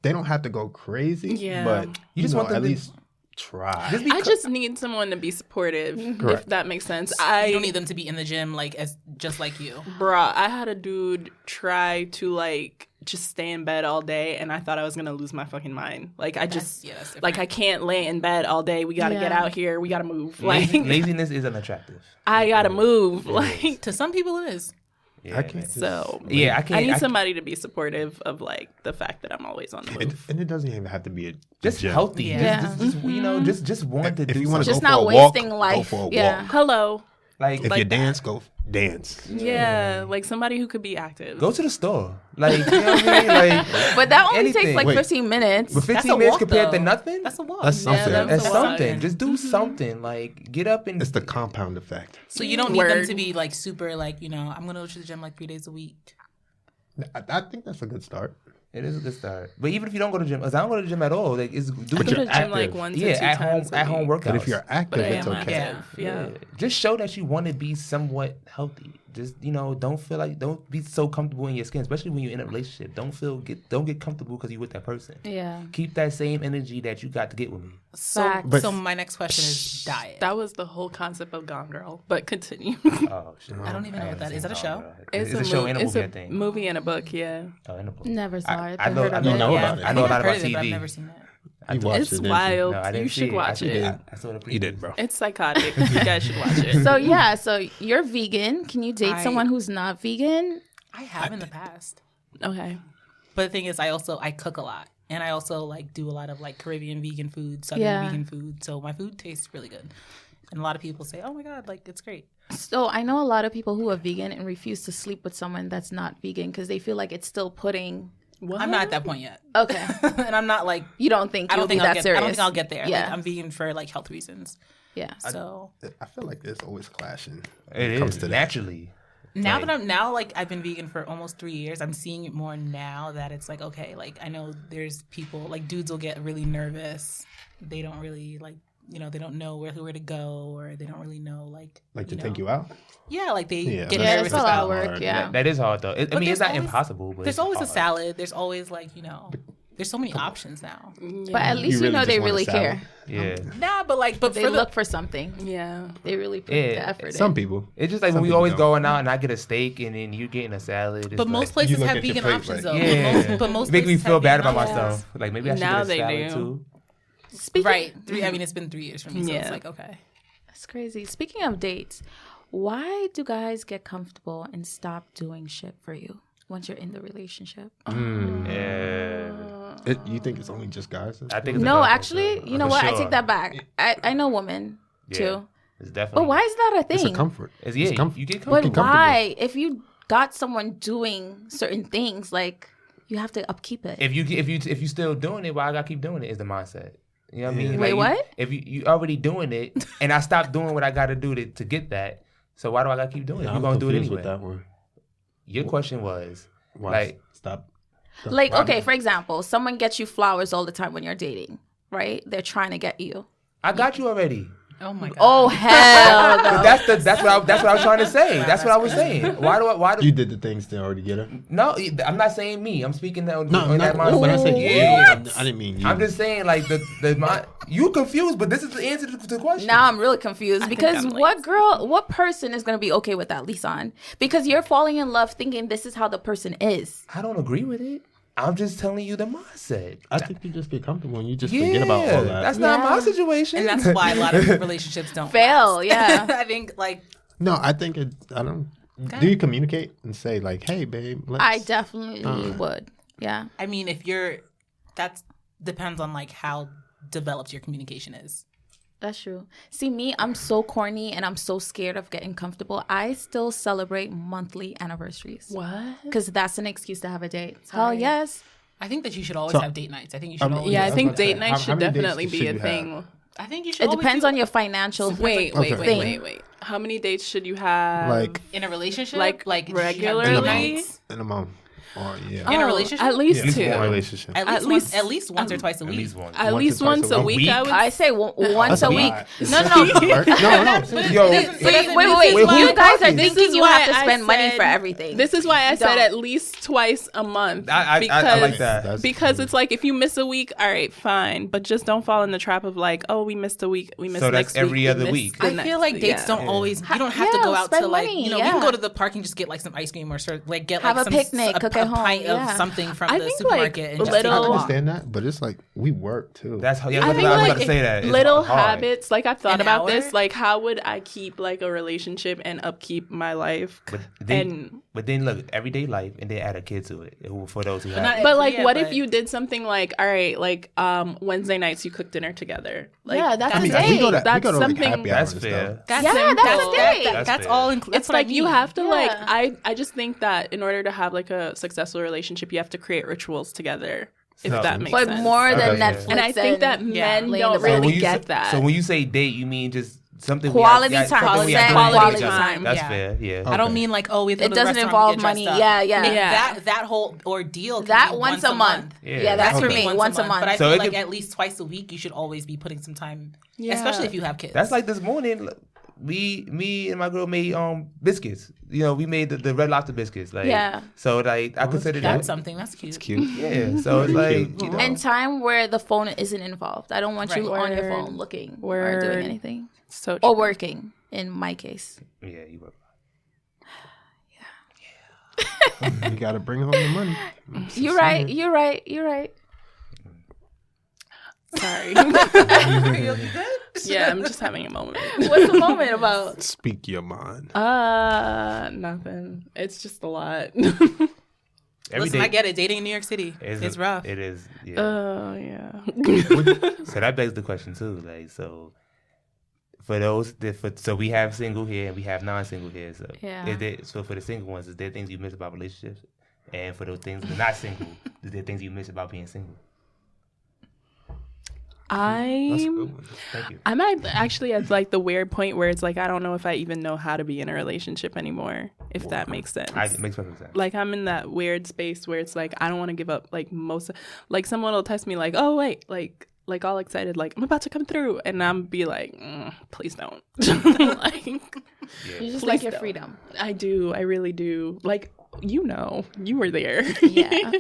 S6: They don't have to go crazy,
S5: Yeah.
S6: but
S4: You just want them
S6: at
S4: to-
S6: least try.
S4: Just be
S5: I just need someone to be supportive,
S6: Correct.
S5: if that makes sense.
S2: You don't need them to be in the gym, like, as just like you.
S5: Bruh, I had a dude try to like just stay in bed all day, and I thought I was gonna lose my fucking mind. Like I just,
S2: yeah, that's different.
S5: like I can't lay in bed all day. We gotta get
S1: Yeah.
S5: out here. We gotta move. Like
S4: laziness is unattractive.
S5: I gotta move. Like
S2: To some people, it is.
S4: Yeah,
S6: I can't.
S5: so.
S4: Yeah, I
S5: I
S4: can't.
S5: need somebody to be supportive of like the fact that I'm always on the move.
S6: And it doesn't even have to be a
S4: just
S6: gym.
S4: healthy.
S2: Yeah.
S4: Just you know, just want to
S6: If
S4: do
S6: you want to
S4: something.
S6: go
S1: Just
S6: for
S1: not
S6: a walk,
S1: wasting
S6: go
S1: life.
S6: for a
S1: Yeah.
S6: walk.
S5: Hello.
S4: Like,
S6: If
S5: Like
S6: you
S5: that.
S6: dance, go dance.
S5: Yeah, like somebody who could be active.
S4: go to the store. Like, you know what I mean? Like,
S1: But that only takes
S4: anything.
S1: like
S6: Wait.
S1: 15 minutes.
S4: but 15
S2: That's a
S4: minutes
S2: walk,
S4: compared to
S2: though.
S4: nothing.
S2: That's a walk.
S6: That's something.
S5: that's
S4: That's
S5: a walk.
S4: something. Just do something. Like, get up and
S6: It's the compound effect.
S2: So you don't need them
S5: Word.
S2: to be, like, super, like, you know, I'm going to go to the gym, like, 3 days a week.
S6: I think that's a good start.
S4: It is a good start. But even if you don't go to the gym, because I don't go to the gym at all, like, it's do
S6: But
S5: Go to
S6: you're
S5: the gym like
S6: active.
S5: once or
S4: yeah,
S5: two
S4: at
S5: times a
S4: home
S5: week.
S4: workouts.
S6: But if you're active,
S5: But I
S6: it's
S5: am
S6: okay.
S5: active. Yeah.
S4: Just show that you want to be somewhat healthy. Just, you know, don't be so comfortable in your skin, especially when you're in a relationship. Don't get comfortable because you're with that person.
S1: Yeah.
S4: Keep that same energy that you got to get with me.
S2: So,
S1: Facts.
S2: so my next question is diet.
S5: That was the whole concept of Gone Girl. But continue.
S4: Oh shit!
S2: I don't even know what that is. Is that a show?
S4: It's a show and a
S5: it's
S4: movie, I
S5: a
S4: think.
S5: movie and a book. Yeah.
S4: Oh, and a book.
S1: Never saw it.
S4: I
S1: but
S4: know.
S1: heard
S4: I
S1: of
S4: know,
S1: it.
S6: know
S4: yeah,
S6: about it.
S4: I know a
S2: I've
S4: lot
S2: heard
S4: about
S2: of it, but I've
S4: TV.
S2: never seen it.
S6: You watched
S5: It's
S6: it, didn't you?
S5: wild.
S4: No, I didn't
S5: You
S4: see
S5: should
S4: it.
S5: watch it.
S4: I saw the preview.
S6: You did, bro.
S5: It's psychotic. You guys should watch it.
S1: So yeah, so you're vegan. Can you date
S2: I-
S1: someone who's not vegan?
S2: I have in the past.
S5: Okay.
S2: But the thing is, I cook a lot. And I also, like, do a lot of, like, Caribbean vegan food, Southern
S1: Yeah.
S2: vegan food. So my food tastes really good. And a lot of people say, oh, my God, like, it's great.
S1: So I know a lot of people who are vegan and refuse to sleep with someone that's not vegan because they feel like it's still pudding.
S5: What?
S2: I'm not at that point yet.
S1: Okay.
S2: And I'm not, like,
S1: You don't think
S2: I
S1: you'll
S2: don't think
S1: be
S2: I'll
S1: that
S2: get
S1: serious?
S2: I don't think I'll get there.
S1: Yeah.
S2: Like, I'm vegan for, like, health reasons.
S1: Yeah.
S2: So
S6: I feel like there's always clashing.
S4: It
S6: comes
S4: is
S6: to that.
S4: naturally.
S2: now
S4: Like-
S2: that I've been vegan for almost 3 years, I'm seeing it more now that it's like, okay, like, I know there's people, like, dudes will get really nervous. They don't really, like, you know, they don't know where to go, or they don't really know, like
S6: Like to
S2: know.
S6: take you out?
S2: Yeah, like they
S6: Yeah,
S2: get
S1: Yeah,
S2: nervous
S1: it's a lot
S2: about
S1: of work.
S6: hard.
S1: Yeah.
S4: That is hard though. I mean, it's
S2: there's
S4: not
S2: always-
S4: impossible, but
S2: There's
S4: it's
S2: always a
S4: hard.
S2: salad. There's always, like, you know, there's so many options now.
S1: But at least you,
S6: really
S1: know
S6: just
S1: they
S6: want a
S1: really
S6: salad?
S1: care.
S4: Yeah,
S2: Nah, but like, but
S1: They
S2: for
S1: look for something.
S5: Yeah.
S1: They really put
S4: Yeah.
S1: the effort
S6: Some
S1: in.
S6: people.
S4: it's just like
S6: Some
S4: when we
S6: people
S4: always
S6: don't.
S4: going out and I get a steak and then you getting a salad. It's
S2: but most
S4: like,
S2: places
S6: You look
S2: have
S6: at your
S2: vegan
S6: plate,
S2: options
S6: like-
S2: though.
S4: yeah,
S2: But most
S4: it make me
S2: places
S4: feel
S2: have
S4: bad
S2: vegan
S4: about
S2: options.
S4: myself. Like maybe I should
S5: Now
S4: get a
S5: they
S4: salad
S5: do.
S4: too.
S1: Speaking,
S2: Right. I mean, it's been 3 years for me, so
S5: Yeah.
S2: it's like, okay.
S1: That's crazy. Speaking of dates, why do guys get comfortable and stop doing shit for you once you're in the relationship?
S4: Yeah.
S6: You think it's only just guys?
S4: I think it's a
S1: No,
S4: girl thing,
S1: actually,
S4: too.
S1: you know
S4: For
S1: what? I
S4: sure.
S1: take that back. I know women
S4: Yeah,
S1: too.
S4: it's definitely.
S1: But why is that a thing?
S6: It's a comfort.
S4: It's
S6: comfort.
S4: you get
S1: But
S4: comfortable.
S1: why? If you got someone doing certain things, like you have to upkeep it.
S4: If you still doing it, why I gotta keep doing it? Is the mindset. You know what I mean?
S1: Wait,
S4: Like,
S1: what?
S4: If you already doing it, and I stopped doing what I gotta do to get that, so why do I gotta keep doing it?
S6: Yeah,
S4: You're
S6: I'm
S4: gonna do it
S6: confused
S4: anyway.
S6: with that one.
S4: Your question was
S6: Why
S4: like,
S6: stop?
S1: Like, okay, for example, someone gets you flowers all the time when you're dating, right? They're trying to get you.
S4: I got you already.
S2: Oh my god.
S1: Oh hell no!
S4: But that's what I was trying to say. That's what I was saying. Why do
S6: You did the things to already get her.
S4: No, I'm not saying me. I'm speaking on
S6: No,
S4: that
S6: not
S4: mindset.
S6: when I said you. I didn't mean you.
S4: I'm just saying like you confused, but this is the answer to the question.
S1: Now I'm really confused because
S5: I'm like-
S1: what person is gonna be okay with that, Lysaun? Because you're falling in love thinking this is how the person is.
S4: I don't agree with it. I'm just telling you the mindset.
S6: I think you just be comfortable and you just forget about all that.
S4: That's not my
S1: Yeah.
S4: situation.
S2: And that's why a lot of relationships don't
S1: Fail,
S2: last.
S1: yeah.
S2: I think like
S6: No, I think I don't. Do you communicate and say like, "Hey, babe"?
S1: I definitely would. Yeah.
S2: I mean that depends on like how developed your communication is.
S1: That's true. See, me, I'm so corny and I'm so scared of getting comfortable. I still celebrate monthly anniversaries.
S5: What?
S1: Because that's an excuse to have a date. Hell yes.
S2: I think that you should always
S6: So-
S2: have date nights. I think you should always.
S5: Yeah, I
S6: was
S5: think
S6: about to say,
S5: date night
S6: how
S5: should
S6: many dates
S5: definitely
S6: should
S5: be
S6: you
S5: a
S6: have?
S5: thing.
S2: I think you should.
S1: It
S2: always
S1: depends
S2: do
S1: on your financial
S5: Wait.
S1: thing.
S5: How many dates should you have?
S6: Like
S2: in a relationship,
S5: Like,
S2: you should have date
S5: regularly?
S2: nights.
S6: in a month. Or yeah.
S2: In a
S5: Oh,
S2: relationship?
S5: At least
S6: Yeah,
S5: two.
S6: in a relationship.
S2: At least once or twice a
S4: At
S2: week.
S4: least one.
S5: At
S6: Once
S5: least
S6: or twice
S5: once
S6: a
S5: a
S6: week.
S5: week, I would
S1: I say once a
S6: a
S1: week.
S6: lot.
S1: No.
S6: Yo,
S1: Wait.
S6: Wait, who
S1: You
S6: you
S1: guys are
S6: talking?
S5: This
S1: thinking
S5: is
S1: you
S5: why
S1: have to
S5: I
S1: spend money
S5: said-
S1: for everything.
S5: This is why I said
S1: Don't.
S5: at least twice a month.
S4: I like that.
S6: That's
S5: Because it's like if you miss a week, all right, fine, but just don't fall in the trap of like, oh, we missed a week, we missed
S4: So
S5: next
S4: that's every
S5: week, we
S4: other
S5: missed
S4: week.
S5: the
S2: I
S5: next
S2: feel like
S5: week.
S2: dates don't always. You don't have to
S1: Yeah,
S2: go out
S1: spend
S2: to like
S1: money,
S2: you
S1: yeah.
S2: can go to the park and just get like some ice cream or sort of, like get
S1: Have
S2: like
S1: a
S2: some
S1: picnic,
S2: a
S1: cook at home,
S2: pint
S1: yeah.
S2: of something from
S5: I
S2: the
S5: think,
S2: supermarket
S5: like,
S2: and just
S5: little-
S2: take
S6: I
S2: a walk.
S6: understand that, but it's like we work too.
S4: That's how. Yeah,
S5: I
S4: I was
S5: think
S4: about
S5: like
S4: to say that. It's
S5: little
S4: hard.
S5: habits. Like I've thought
S2: An
S5: about
S2: hour?
S5: this. Like how would I keep like a relationship and upkeep my life?
S4: But then look, everyday life, and then add a kid to it. For those who have.
S2: not-
S5: But like,
S2: Yeah,
S5: what
S2: but-
S5: if you did something like, all right, like Wednesday nights you cook dinner together? Like,
S1: Yeah, that's
S6: I mean,
S1: a
S6: we go
S1: date.
S6: to
S5: That's
S6: like
S5: something-
S6: happy hours
S4: That's
S6: and
S4: fair.
S6: stuff.
S2: That's
S1: Yeah,
S2: simple.
S1: that's a date.
S2: That's
S4: That's
S2: all.
S4: fair.
S2: That's
S5: it's
S2: what I
S5: like you
S2: mean.
S5: have to like
S1: Yeah.
S5: I just think that in order to have like a successful relationship you have to create rituals together, if
S4: So-
S5: that makes
S1: But
S5: sense.
S1: more than
S4: Okay.
S1: Netflix.
S5: And I think that
S2: Yeah.
S5: men
S1: Laying
S5: don't
S1: the bed.
S5: really
S4: you
S5: get
S4: say,
S5: that.
S4: So when you say date, you mean just something
S1: Quality time.
S4: something we have to
S5: Quality
S4: do
S5: quality
S4: together.
S5: time.
S4: That's
S2: Yeah.
S4: fair. Yeah.
S2: I don't
S6: Okay.
S2: mean like, oh, we have to
S1: It
S2: go to the
S1: doesn't
S2: restaurant,
S1: involve
S2: we get dressed
S1: money.
S2: up.
S1: Yeah, yeah.
S5: Yeah.
S2: That whole ordeal. Can
S1: That
S2: be
S1: once a month.
S4: Yeah.
S1: Yeah, that's
S4: Okay.
S1: for me. Once a month.
S2: But I
S4: So
S2: feel
S4: it
S2: like
S4: could-
S2: at least twice a week, you should always be putting some time,
S5: Yeah.
S2: especially if you have kids.
S4: That's like this morning. Me and my girl made biscuits. You know, we made the Red Lobster biscuits. Like,
S1: Yeah.
S4: So like I consider
S2: that's
S4: that.
S2: something. That's cute.
S6: It's cute.
S4: Yeah. So it's like you know.
S1: And time where the phone isn't involved. I don't want you
S2: Right.
S1: on your
S5: Word.
S1: phone looking or
S5: Word.
S1: doing anything.
S5: so
S1: Or
S5: true.
S1: working, in my case.
S4: Yeah, you work.
S6: You got to bring home the money.
S1: You're right. You're right. You're right.
S5: Sorry. yeah, I'm just having a moment.
S1: What's the moment about?
S6: Speak your mind.
S5: Nothing. It's just a lot.
S4: Every
S2: Listen,
S4: day
S2: I get it. Dating in New York City is rough.
S4: It is. Yeah.
S5: Yeah.
S4: So that begs the question too. Like, so for those, so we have single here and we have non-single here. So
S1: Yeah.
S4: So for the single ones, is there things you miss about relationships? And for those things that are not single, is there things you miss about being single?
S6: That's a
S5: I'm
S6: good one.
S4: Thank you.
S5: actually at like the weird point where it's like I don't know if I even know how to be in a relationship anymore, if that makes sense.
S4: It makes perfect sense.
S5: Like I'm in that weird space where it's like I don't want to give up like like someone will text me like, oh wait, like all excited like I'm about to come through, and I'm be like, please don't. Like
S1: You just
S5: Please
S1: like your
S5: don't.
S1: freedom.
S5: I do, I really do. Like you were there.
S1: Yeah.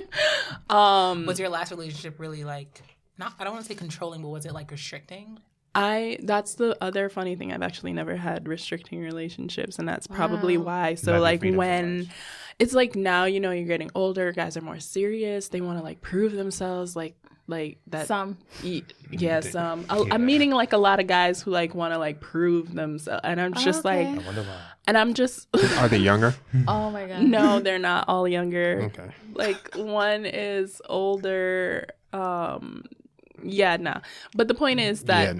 S2: Was your last relationship really like not? I don't want to say controlling, but was it like restricting?
S5: That's the other funny thing. I've actually never had restricting relationships, and that's probably why. So
S4: Love your
S5: like
S4: freedom so
S5: when
S4: much.
S5: it's like now, you know, you're getting older, guys are more serious. They want to like prove themselves, like that.
S1: Some.
S5: Yeah, some. I'm meeting like a lot of guys who like want to like prove themselves, and I'm just
S1: Okay.
S5: like,
S4: I wonder why.
S5: and I'm just.
S6: Are they younger?
S1: Oh my god.
S5: No, they're not all younger.
S6: Okay.
S5: Like one is older. Yeah, nah. But the point is that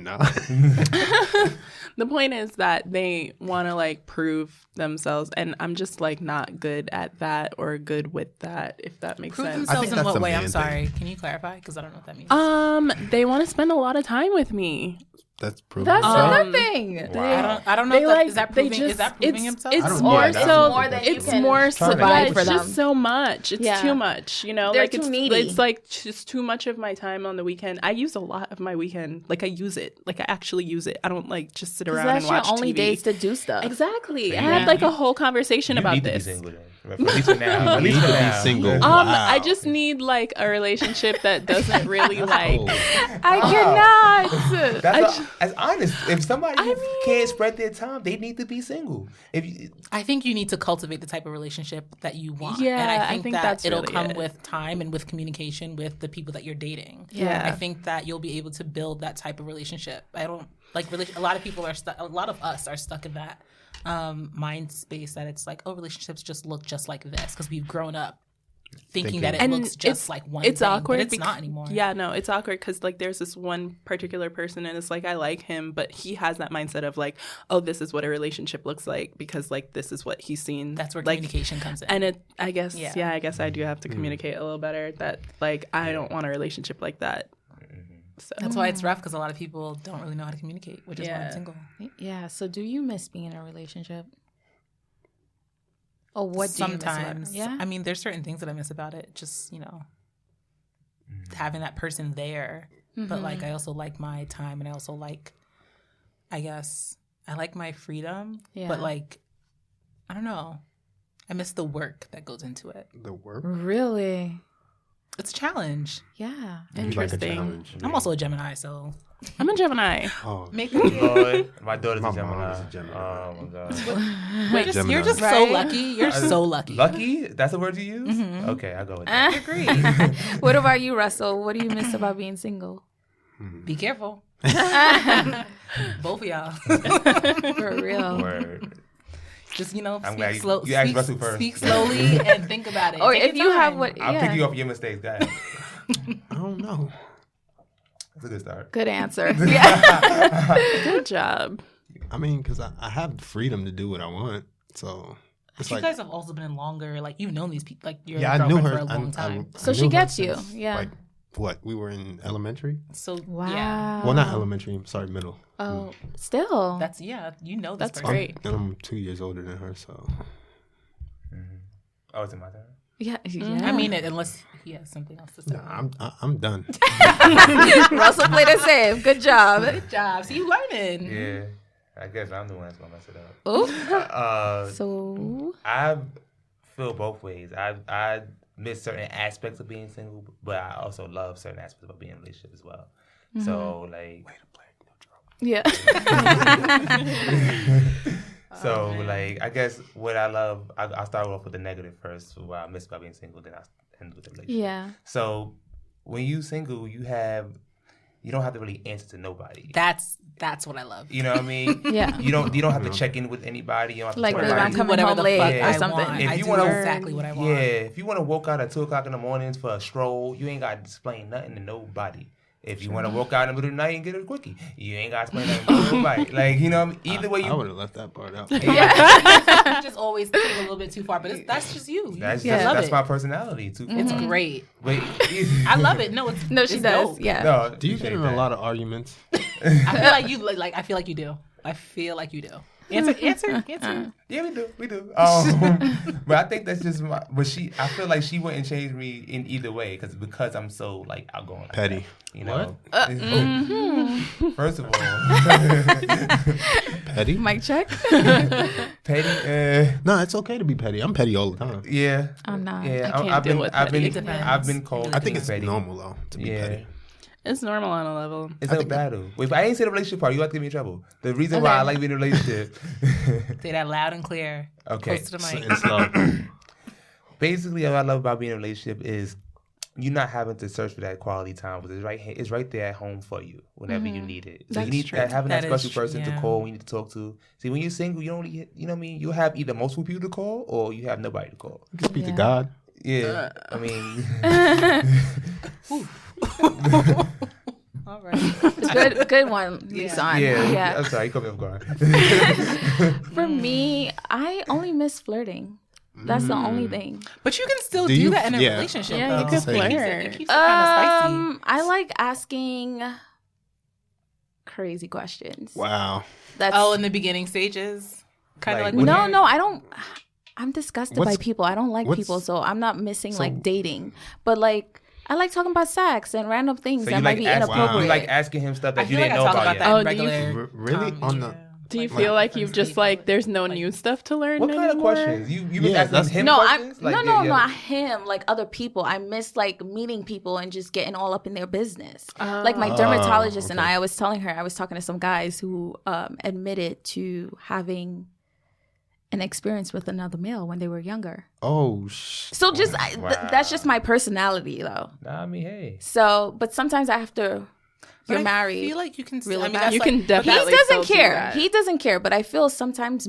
S5: the point is that they want to like prove themselves, and I'm just like not good at that or good with that, if that makes
S2: Prove
S5: sense.
S2: themselves in
S6: that's
S2: what
S6: a
S2: way?
S6: man
S2: I'm sorry.
S6: thing.
S2: Can you clarify? Because I don't know what that means.
S5: They want to spend a lot of time with me.
S6: That's proving
S1: That's
S6: himself.
S1: another thing.
S4: Wow.
S2: I don't know
S5: They
S2: if that,
S5: like
S2: is that
S5: they
S2: proving,
S5: just
S2: is that proving
S5: it's
S2: himself?
S5: it's
S6: I don't-
S5: more
S6: yeah, that's
S5: so
S1: more than you
S5: it's
S1: can
S5: more so
S1: provide
S5: yeah,
S1: for
S5: it's
S1: them.
S5: just so much. It's
S1: Yeah.
S5: too much, you know.
S1: They're
S5: like
S1: too
S5: it's
S1: needy.
S5: it's like just too much of my time on the weekend. I use a lot of my weekend. Like I use it. Like I actually use it. I don't like just sit around
S1: That's
S5: and watch
S1: your only
S5: TV.
S1: days to do stuff.
S5: Exactly. I
S4: you
S5: had
S4: need-
S5: like a whole conversation
S4: You
S5: about
S4: need to be
S5: this.
S4: single then. At least for now. At
S6: You
S4: least
S6: need
S4: for
S6: to be
S4: now.
S6: single.
S5: I
S6: Wow.
S5: just need like a relationship that doesn't really like.
S1: I cannot.
S4: That's honest. If somebody can't spread their time, they need to be single. If you,
S2: I think you need to cultivate the type of relationship that you want.
S5: Yeah,
S2: and
S5: I
S2: I think
S5: think
S2: that
S5: that's
S2: it'll
S5: really
S2: come
S5: it.
S2: with time and with communication with the people that you're dating.
S5: Yeah.
S2: I think that you'll be able to build that type of relationship. I don't like a lot of people are stuck. A lot of us are stuck in that mind space that it's like, oh, relationships just look just like this because we've grown up thinking that it
S5: And
S2: looks just like one
S5: it's
S2: thing,
S5: awkward
S2: but it's
S5: bec-
S2: not anymore.
S5: Yeah, no, it's awkward because like there's this one particular person and it's like I like him, but he has that mindset of like, oh, this is what a relationship looks like because like this is what he's seen.
S2: That's where
S5: like,
S2: communication comes in.
S5: and it, I guess,
S2: Yeah.
S5: yeah, I guess I do have to communicate a little better that like I don't want a relationship like that. So
S2: That's why it's rough because a lot of people don't really know how to communicate, which is why
S5: Yeah.
S2: I'm single.
S1: Yeah. So, do you miss being in a relationship? Or what do you miss about it?
S2: Sometimes,
S1: Yeah.
S2: I mean, there's certain things that I miss about it. Just having that person there. But like, I also like my time, and I also like, I guess, I like my freedom.
S1: Yeah.
S2: But like, I don't know. I miss the work that goes into it.
S6: The work.
S1: Really?
S2: It's a challenge.
S1: Yeah.
S6: You like a
S5: interesting.
S6: challenge.
S2: I'm also a Gemini, so
S5: I'm a Gemini.
S6: Oh,
S2: make
S4: Lord, my daughter's
S6: My
S4: a Gemini.
S6: mom is a Gemini.
S4: Oh my god.
S2: Wait,
S6: Gemini.
S2: you're just so
S1: Right?
S2: lucky. You're so lucky.
S4: Lucky? That's a word you use?
S2: Mm-hmm.
S4: Okay, I'll go with that.
S2: I agree.
S1: What about you, Russell? What do you miss about being single?
S2: Be careful. Both of y'all.
S1: For real.
S4: Word.
S2: Just
S4: I'm glad you asked Russell first.
S2: Speak slowly and think about it.
S1: Or
S2: Take
S1: if
S2: your
S1: you have
S2: time.
S1: what?
S4: I'll
S1: Yeah.
S4: pick you up your mistakes. Go ahead.
S6: I don't know.
S4: That's a good start.
S1: Good answer. Yeah.
S5: Good job.
S6: I mean, because I have the freedom to do what I want. So it's
S2: You
S6: like,
S2: guys have also been longer. Like you've known these people. Like your
S6: yeah, I knew
S2: girlfriend
S6: her.
S2: for a long time.
S6: I
S1: So
S6: knew
S1: she
S6: her
S1: gets you,
S6: since,
S1: yeah.
S6: Like, what? We were in elementary?
S2: So
S1: Wow.
S2: yeah,
S6: Well, not elementary. I'm sorry, middle.
S1: Oh, still.
S2: that's you know this
S5: That's
S2: person.
S5: great.
S6: And I'm 2 years older than her, so.
S4: Oh, it's in my turn.
S1: Yeah. Yeah.
S2: I mean it unless he has something else to say.
S6: Nah, I'm done.
S1: Russell played it safe. Good job.
S2: Good job. See, you learning.
S4: Yeah. I guess I'm the one that's going to mess it up.
S1: Oh. So.
S4: I feel both ways. I miss certain aspects of being single, but I also love certain aspects of being in a relationship as well. So, like...
S1: Yeah.
S4: So, like, I guess what I love, I'll start off with the negative first, what I miss about being single, then I'll end with the relationship.
S1: Yeah.
S4: So, when you single, you don't have to really answer to nobody.
S2: That's what I love.
S4: You know what I mean?
S1: Yeah.
S4: You don't have to check in with anybody. You don't have to
S1: Like
S4: tell
S1: whether I'm
S4: anybody.
S1: coming
S2: Whatever
S1: home
S2: the
S1: late
S2: fuck
S1: or
S2: I
S1: something.
S2: want.
S4: If
S2: I
S4: you
S2: do
S4: wanna-
S2: exactly what I want.
S4: Yeah, if you want to walk out at 2:00 in the mornings for a stroll, you ain't got to explain nothing to nobody. If you want to walk out in the middle of the night and get a quickie, you ain't got to explain nothing to nobody. Like, you know what I mean? Either way,
S6: I
S4: you...
S6: would have left that part out.
S2: You just always take a little bit too far, but that's just you.
S4: That's
S2: I love
S4: that's
S2: it.
S4: my personality, too.
S2: It's great.
S4: But,
S2: I love it. No, it's
S1: No, she
S2: it's
S1: does.
S2: dope.
S1: Yeah.
S4: No,
S6: Do you get in a lot of arguments?
S2: I feel like you like. I feel like you do. I feel like you do. Answer.
S4: Yeah, we do. But I think that's just my. But I feel like she wouldn't change me in either way because I'm so like outgoing, like
S6: Petty.
S4: that, you know. First of all,
S6: Petty?
S1: Mic check.
S4: petty.
S6: No, it's okay to be petty. I'm petty all the time.
S4: Yeah,
S1: I'm not.
S4: yeah.
S5: I can't
S4: I've
S5: deal
S4: been,
S5: with
S4: I've
S5: petty.
S4: been,
S5: It depends.
S4: I've been called.
S6: I think it's
S4: petty.
S6: normal, though, to be
S4: Yeah.
S6: petty.
S5: It's normal on a level.
S4: It's a battle. Wait, but I ain't say the relationship part. You have to get me in trouble. The reason why I like being in a relationship.
S2: Say that loud and clear.
S4: Okay.
S2: Close to the mic.
S6: And slow.
S4: Basically, what I love about being in a relationship is you not having to search for that quality time because it's right there at home for you whenever you need it. So you need having that
S2: That is
S4: special
S2: true,
S4: person to
S2: yeah.
S4: call when you need to talk to. See, when you're single, you don't really, you know what I mean? You have either multiple people to call or you have nobody to call.
S6: You can speak to God.
S4: Yeah, I mean,
S2: All right.
S1: Good one, Lysaun.
S4: Yeah, I'm sorry, you caught me off guard.
S1: For me, I only miss flirting. That's the only thing.
S2: But you can still
S6: Do
S2: do
S6: you-
S2: that in a
S6: yeah.
S2: relationship.
S5: Yeah, you
S2: though.
S5: can
S6: Say-
S5: flirt.
S2: It keeps it kind of spicy.
S1: I like asking crazy questions.
S6: Wow.
S1: That's
S2: Oh, in the beginning stages, kind of
S4: Like,
S2: like
S4: what-
S1: no, I don't. I'm disgusted by
S6: What's-
S1: people. I don't like
S6: what's-
S1: people, so I'm not missing
S6: so-
S1: like dating. But like, I like talking about sex and random things
S4: So
S1: that
S4: you
S1: might
S4: like,
S1: be
S4: ask,
S1: inappropriate.
S4: you like asking him stuff
S2: I
S4: that you
S2: feel like
S4: didn't
S2: I
S4: know
S2: talk
S4: about
S2: about
S4: yet.
S2: that
S5: Oh,
S2: in
S5: do you-
S2: regular.
S6: Really? On the-
S5: Do you
S2: Like,
S5: feel like
S2: friends
S5: you've
S2: with
S5: just
S2: people.
S5: like there's no new stuff to learn
S4: What kind of
S5: anymore?
S4: questions? You been
S6: Yeah,
S4: asking
S6: that's-
S4: him
S1: no,
S4: questions?
S1: no,
S4: Like,
S1: not him. Like other people. I miss like meeting people and just getting all up in their business. Like my dermatologist and
S6: okay.
S1: I was telling her, I was talking to some guys who admitted to having an experience with another male when they were younger.
S6: Oh,
S1: So just
S4: Wow.
S1: that's just my personality though.
S4: Nah, I mean, hey.
S1: So, but sometimes I have to.
S2: But
S1: You're
S2: I
S1: married.
S2: feel like you can.
S1: Really
S2: I mean,
S1: bad.
S2: that's
S5: You
S2: like,
S5: can
S2: but
S5: definitely-
S1: He
S5: still
S1: doesn't
S5: do
S1: care.
S5: that.
S1: He doesn't care. But I feel sometimes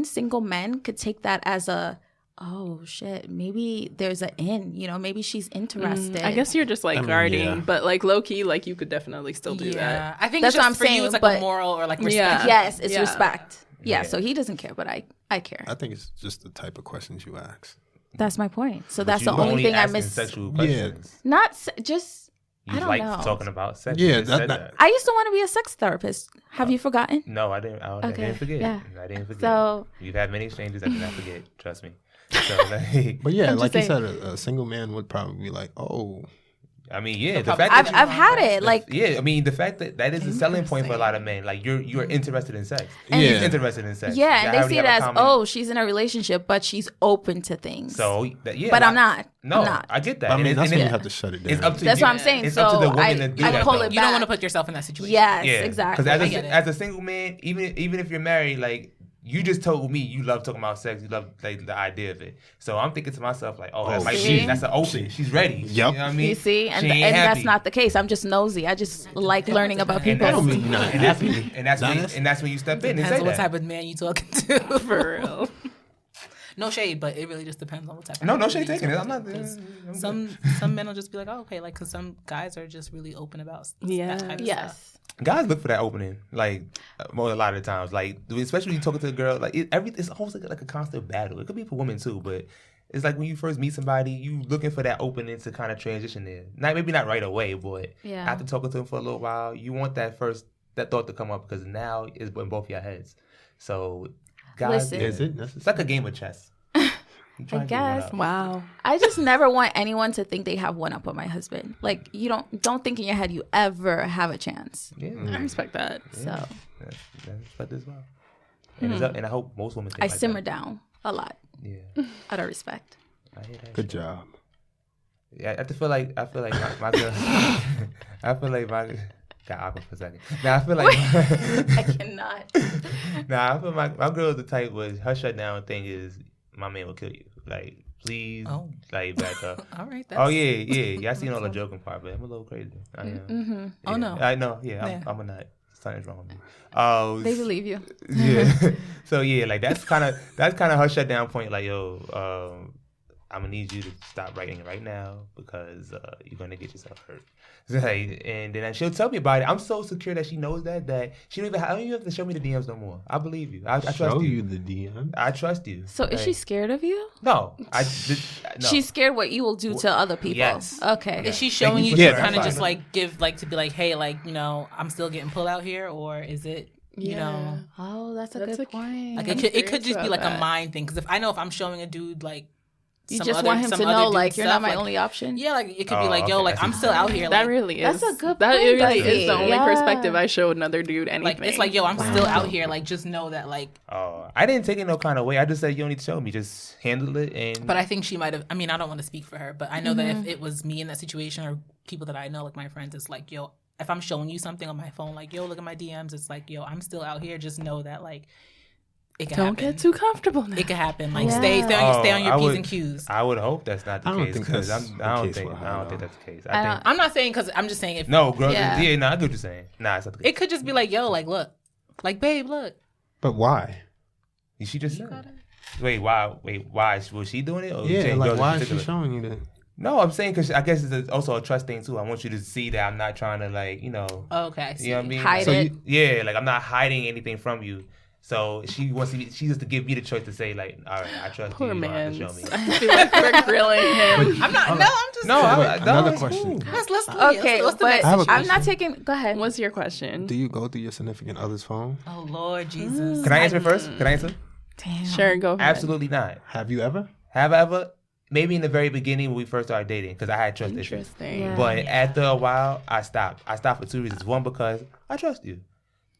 S1: single men, could take that as a, oh shit, maybe there's an in. You know, maybe she's interested.
S5: I guess you're just like
S6: I mean,
S5: guarding,
S6: yeah.
S5: but like low key, like you could definitely still do that.
S2: Yeah, I think
S1: That's
S2: it's
S1: what
S2: just
S1: I'm
S2: for you.
S1: saying,
S2: It's like
S1: but-
S2: a moral or like respect.
S5: Yeah.
S1: Yes, it's
S5: Yeah.
S1: respect. Yeah,
S4: Yeah.
S1: so he doesn't care, but I care.
S6: I think it's just the type of questions you ask.
S1: That's my point. So
S4: But
S1: that's
S4: you
S1: the only thing I
S4: asking
S1: miss.
S4: Sexual
S6: Yeah.
S4: questions.
S1: Not just.
S4: You
S1: I don't
S4: like
S1: know.
S4: talking about sex.
S6: Yeah,
S4: You just
S6: that-
S4: said
S6: that-
S1: I used to want to be a sex therapist. Have you forgotten?
S4: No, I didn't. I
S1: Okay,
S4: didn't forget.
S1: yeah.
S4: I didn't forget.
S1: So-
S4: We've had many exchanges I did not forget. Trust me. So, like,
S6: But yeah,
S1: I'm
S6: like
S1: just
S6: you said, a single man would probably be like, oh,
S4: I mean, yeah, the
S2: probably-
S4: fact that
S1: I've had it.
S4: the-
S1: Like,
S4: yeah, I mean, the fact that is a selling point for a lot of men. Like, you're interested in sex.
S1: And-
S4: He's
S6: Yeah.
S4: interested in sex.
S1: yeah,
S4: Y'all
S1: and they
S4: already
S1: see
S4: have
S1: it
S4: a
S1: as,
S4: common-
S1: oh, she's in a relationship, but she's open to things.
S4: So yeah,
S1: but I'm not.
S4: No,
S1: I'm not.
S4: I get that.
S6: I mean,
S4: And
S6: that's
S4: and
S6: when
S4: it-
S6: you have to shut it down.
S4: It's up to
S1: That's
S4: you.
S1: what I'm saying.
S4: It's
S1: So
S4: up to the woman
S1: I
S4: to do
S1: pull
S4: that,
S1: it
S4: though.
S1: back.
S2: You don't want to put yourself in that situation.
S1: Yes,
S4: Yeah,
S1: exactly.
S4: Because
S2: I get it.
S4: as a single man, even if you're married, like you just told me you love talking about sex, you love like the idea of it. So I'm thinking to myself like, oh, that might
S1: see?
S4: be that's an open. She's ready.
S6: Yep.
S4: You know what I mean?
S1: You see, and
S4: She ain't
S1: that's
S4: happy.
S1: not the case. I'm just nosy. I just like learning about
S4: And
S1: people.
S6: That don't mean you're not
S4: and that's,
S6: happy.
S4: and that's when
S6: Honest.
S4: and that's when you step in and
S2: Depends
S4: say
S2: on what
S4: that.
S2: type of man you talking to.
S5: For real.
S2: No shade, but it really just depends on what type of
S4: No
S2: man
S4: shade
S2: you
S4: taken.
S2: talking
S4: I'm not.
S2: to, 'cause
S4: I'm good.
S2: some men will just be like, oh, okay, like because some guys are just really open about
S5: Yeah.
S2: that type of stuff.
S1: Yes.
S4: Guys look for that opening, like more a lot of the times, like especially when you talking to a girl, like it's almost like a constant battle. It could be for women too, but it's like when you first meet somebody, you looking for that opening to kind of transition there. Maybe not right away, but
S1: Yeah.
S4: after talking to them for a little while, you want that thought to come up because now it's in both your heads. So, guys,
S1: Listen.
S6: Is it
S4: it's
S6: necessary?
S4: like a game of chess. You trying to get one
S1: guess.
S4: up.
S5: Wow.
S1: I just never want anyone to think they have one up on my husband. Like you don't think in your head you ever have a chance.
S4: Yeah,
S5: I respect that.
S1: So
S4: that's but as well. And, and I hope most women think
S1: I
S4: like
S1: simmer
S4: that.
S1: down a lot
S4: Yeah,
S1: out of respect.
S4: I hear that.
S6: Good
S4: shit.
S6: job.
S4: Yeah, I feel like my girl. I feel like my got awkward for a second. Now I feel like
S1: I cannot.
S4: I feel my girl is the type was her shutdown thing is my man will kill you. Like please, like back up.
S2: All right.
S4: Oh yeah. I seen all the joking part, but I'm a little crazy. I am.
S1: Mm-hmm.
S4: Yeah.
S2: Oh, no.
S4: I know. Yeah,
S2: Yeah.
S4: I'm a nut. Something's wrong with me. Oh,
S1: They believe you.
S4: yeah. So yeah, like that's kind of her shutdown point. Like yo, I'm gonna need you to stop writing right now because you're gonna get yourself hurt. So, like, and then she'll tell me about it. I'm so secure that she knows that she don't even have to show me the DMs no more. I believe you. I trust
S6: Show
S4: you.
S6: you the DM.
S4: I trust you.
S1: So is she scared of you?
S4: No, no.
S1: She's scared what you will do to other people.
S4: Yes.
S1: Okay.
S2: Is she
S4: Thank
S2: showing
S4: you
S2: you
S4: for
S2: to
S6: sharing.
S2: kind of
S4: That's
S2: just
S4: fine.
S2: like give like to be like, hey, like I'm still getting pulled out here, or is it you know
S1: Oh, that's a
S5: That's
S1: good
S5: a-
S1: point.
S2: like
S5: I'm
S2: it could
S5: curious
S2: just be
S5: about
S2: like a
S5: that.
S2: mind thing? Because if I'm showing a dude like
S1: you
S2: some
S1: just
S2: other-
S1: want him
S2: some
S1: to
S2: other
S1: know,
S2: dude
S1: like, you're not
S2: stuff,
S1: my
S2: like,
S1: only option.
S2: Yeah, like it could be
S4: Oh,
S2: like, yo,
S4: okay,
S2: like
S4: I see
S2: I'm
S4: what
S2: still
S4: you're
S2: out
S4: saying.
S2: here.
S5: That
S2: Like,
S5: really
S1: That's
S5: is.
S1: a good
S5: That
S1: point,
S5: it really
S1: Guzie.
S5: is the only
S1: Yeah.
S5: perspective I show another dude anything.
S2: like it's like, yo, I'm still out here. Like, just know that, like.
S4: Oh, I didn't take it no kind of way. I just said you don't need to show me. Just handle it. And
S2: But I think she might have. I mean, I don't want to speak for her, but I know that if it was me in that situation or people that I know, like my friends, it's like, yo, if I'm showing you something on my phone, like, yo, look at my DMs. It's like, yo, I'm still out here. Just know that, like, it can
S5: don't
S2: happen.
S5: get too comfortable now.
S2: It can happen. Like,
S1: Yeah.
S2: stay on your
S4: I
S2: P's
S4: would-
S2: and Q's.
S4: I would hope that's not the
S6: I don't
S4: case
S6: think
S4: because
S6: that's
S4: I
S6: the
S4: don't
S6: case
S4: think
S6: with her,
S4: I don't
S6: though.
S4: think that's the case.
S1: I
S4: I
S1: don't-
S4: think
S2: I'm not saying because I'm just saying if
S4: no, girl.
S1: Yeah.
S4: Yeah, no, I get what you're saying. Nah, it's not the case.
S2: it could just be like, yo, like, look, like, babe, look.
S6: But why?
S4: She just said. Wait, why? Was she doing it? Or you
S6: Yeah,
S4: saying
S6: like
S4: girls in
S6: why is she
S4: particular?
S6: showing you that?
S4: No, I'm saying because I guess it's also a trust thing too. I want you to see that I'm not trying to like, you know.
S2: Okay, I see.
S4: You know what I mean?
S1: Hide it.
S4: Like I'm not hiding anything from you. So she wants to give me the choice to say like, all right, I trust
S5: Poor
S4: you. You don't
S5: man.
S4: have to show me.
S5: I feel like we're grilling him.
S2: I'm not. No, I'm just.
S4: No,
S6: another
S4: it's
S6: question.
S4: cool.
S2: Let's
S1: Okay,
S2: let's
S1: but
S6: I have a
S1: I'm
S6: question.
S1: not taking. Go ahead.
S5: What's your question?
S6: Do you go through your significant other's phone?
S2: Oh Lord Jesus.
S4: Can I answer first? Can I answer?
S1: Damn.
S5: Sure, go ahead.
S4: Absolutely not.
S6: Have you ever?
S4: Have I ever? Maybe in the very beginning when we first started dating because I had trust issues.
S5: Interesting.
S1: Yeah.
S4: But after a while, I stopped. I stopped for two reasons. One, because I trust you.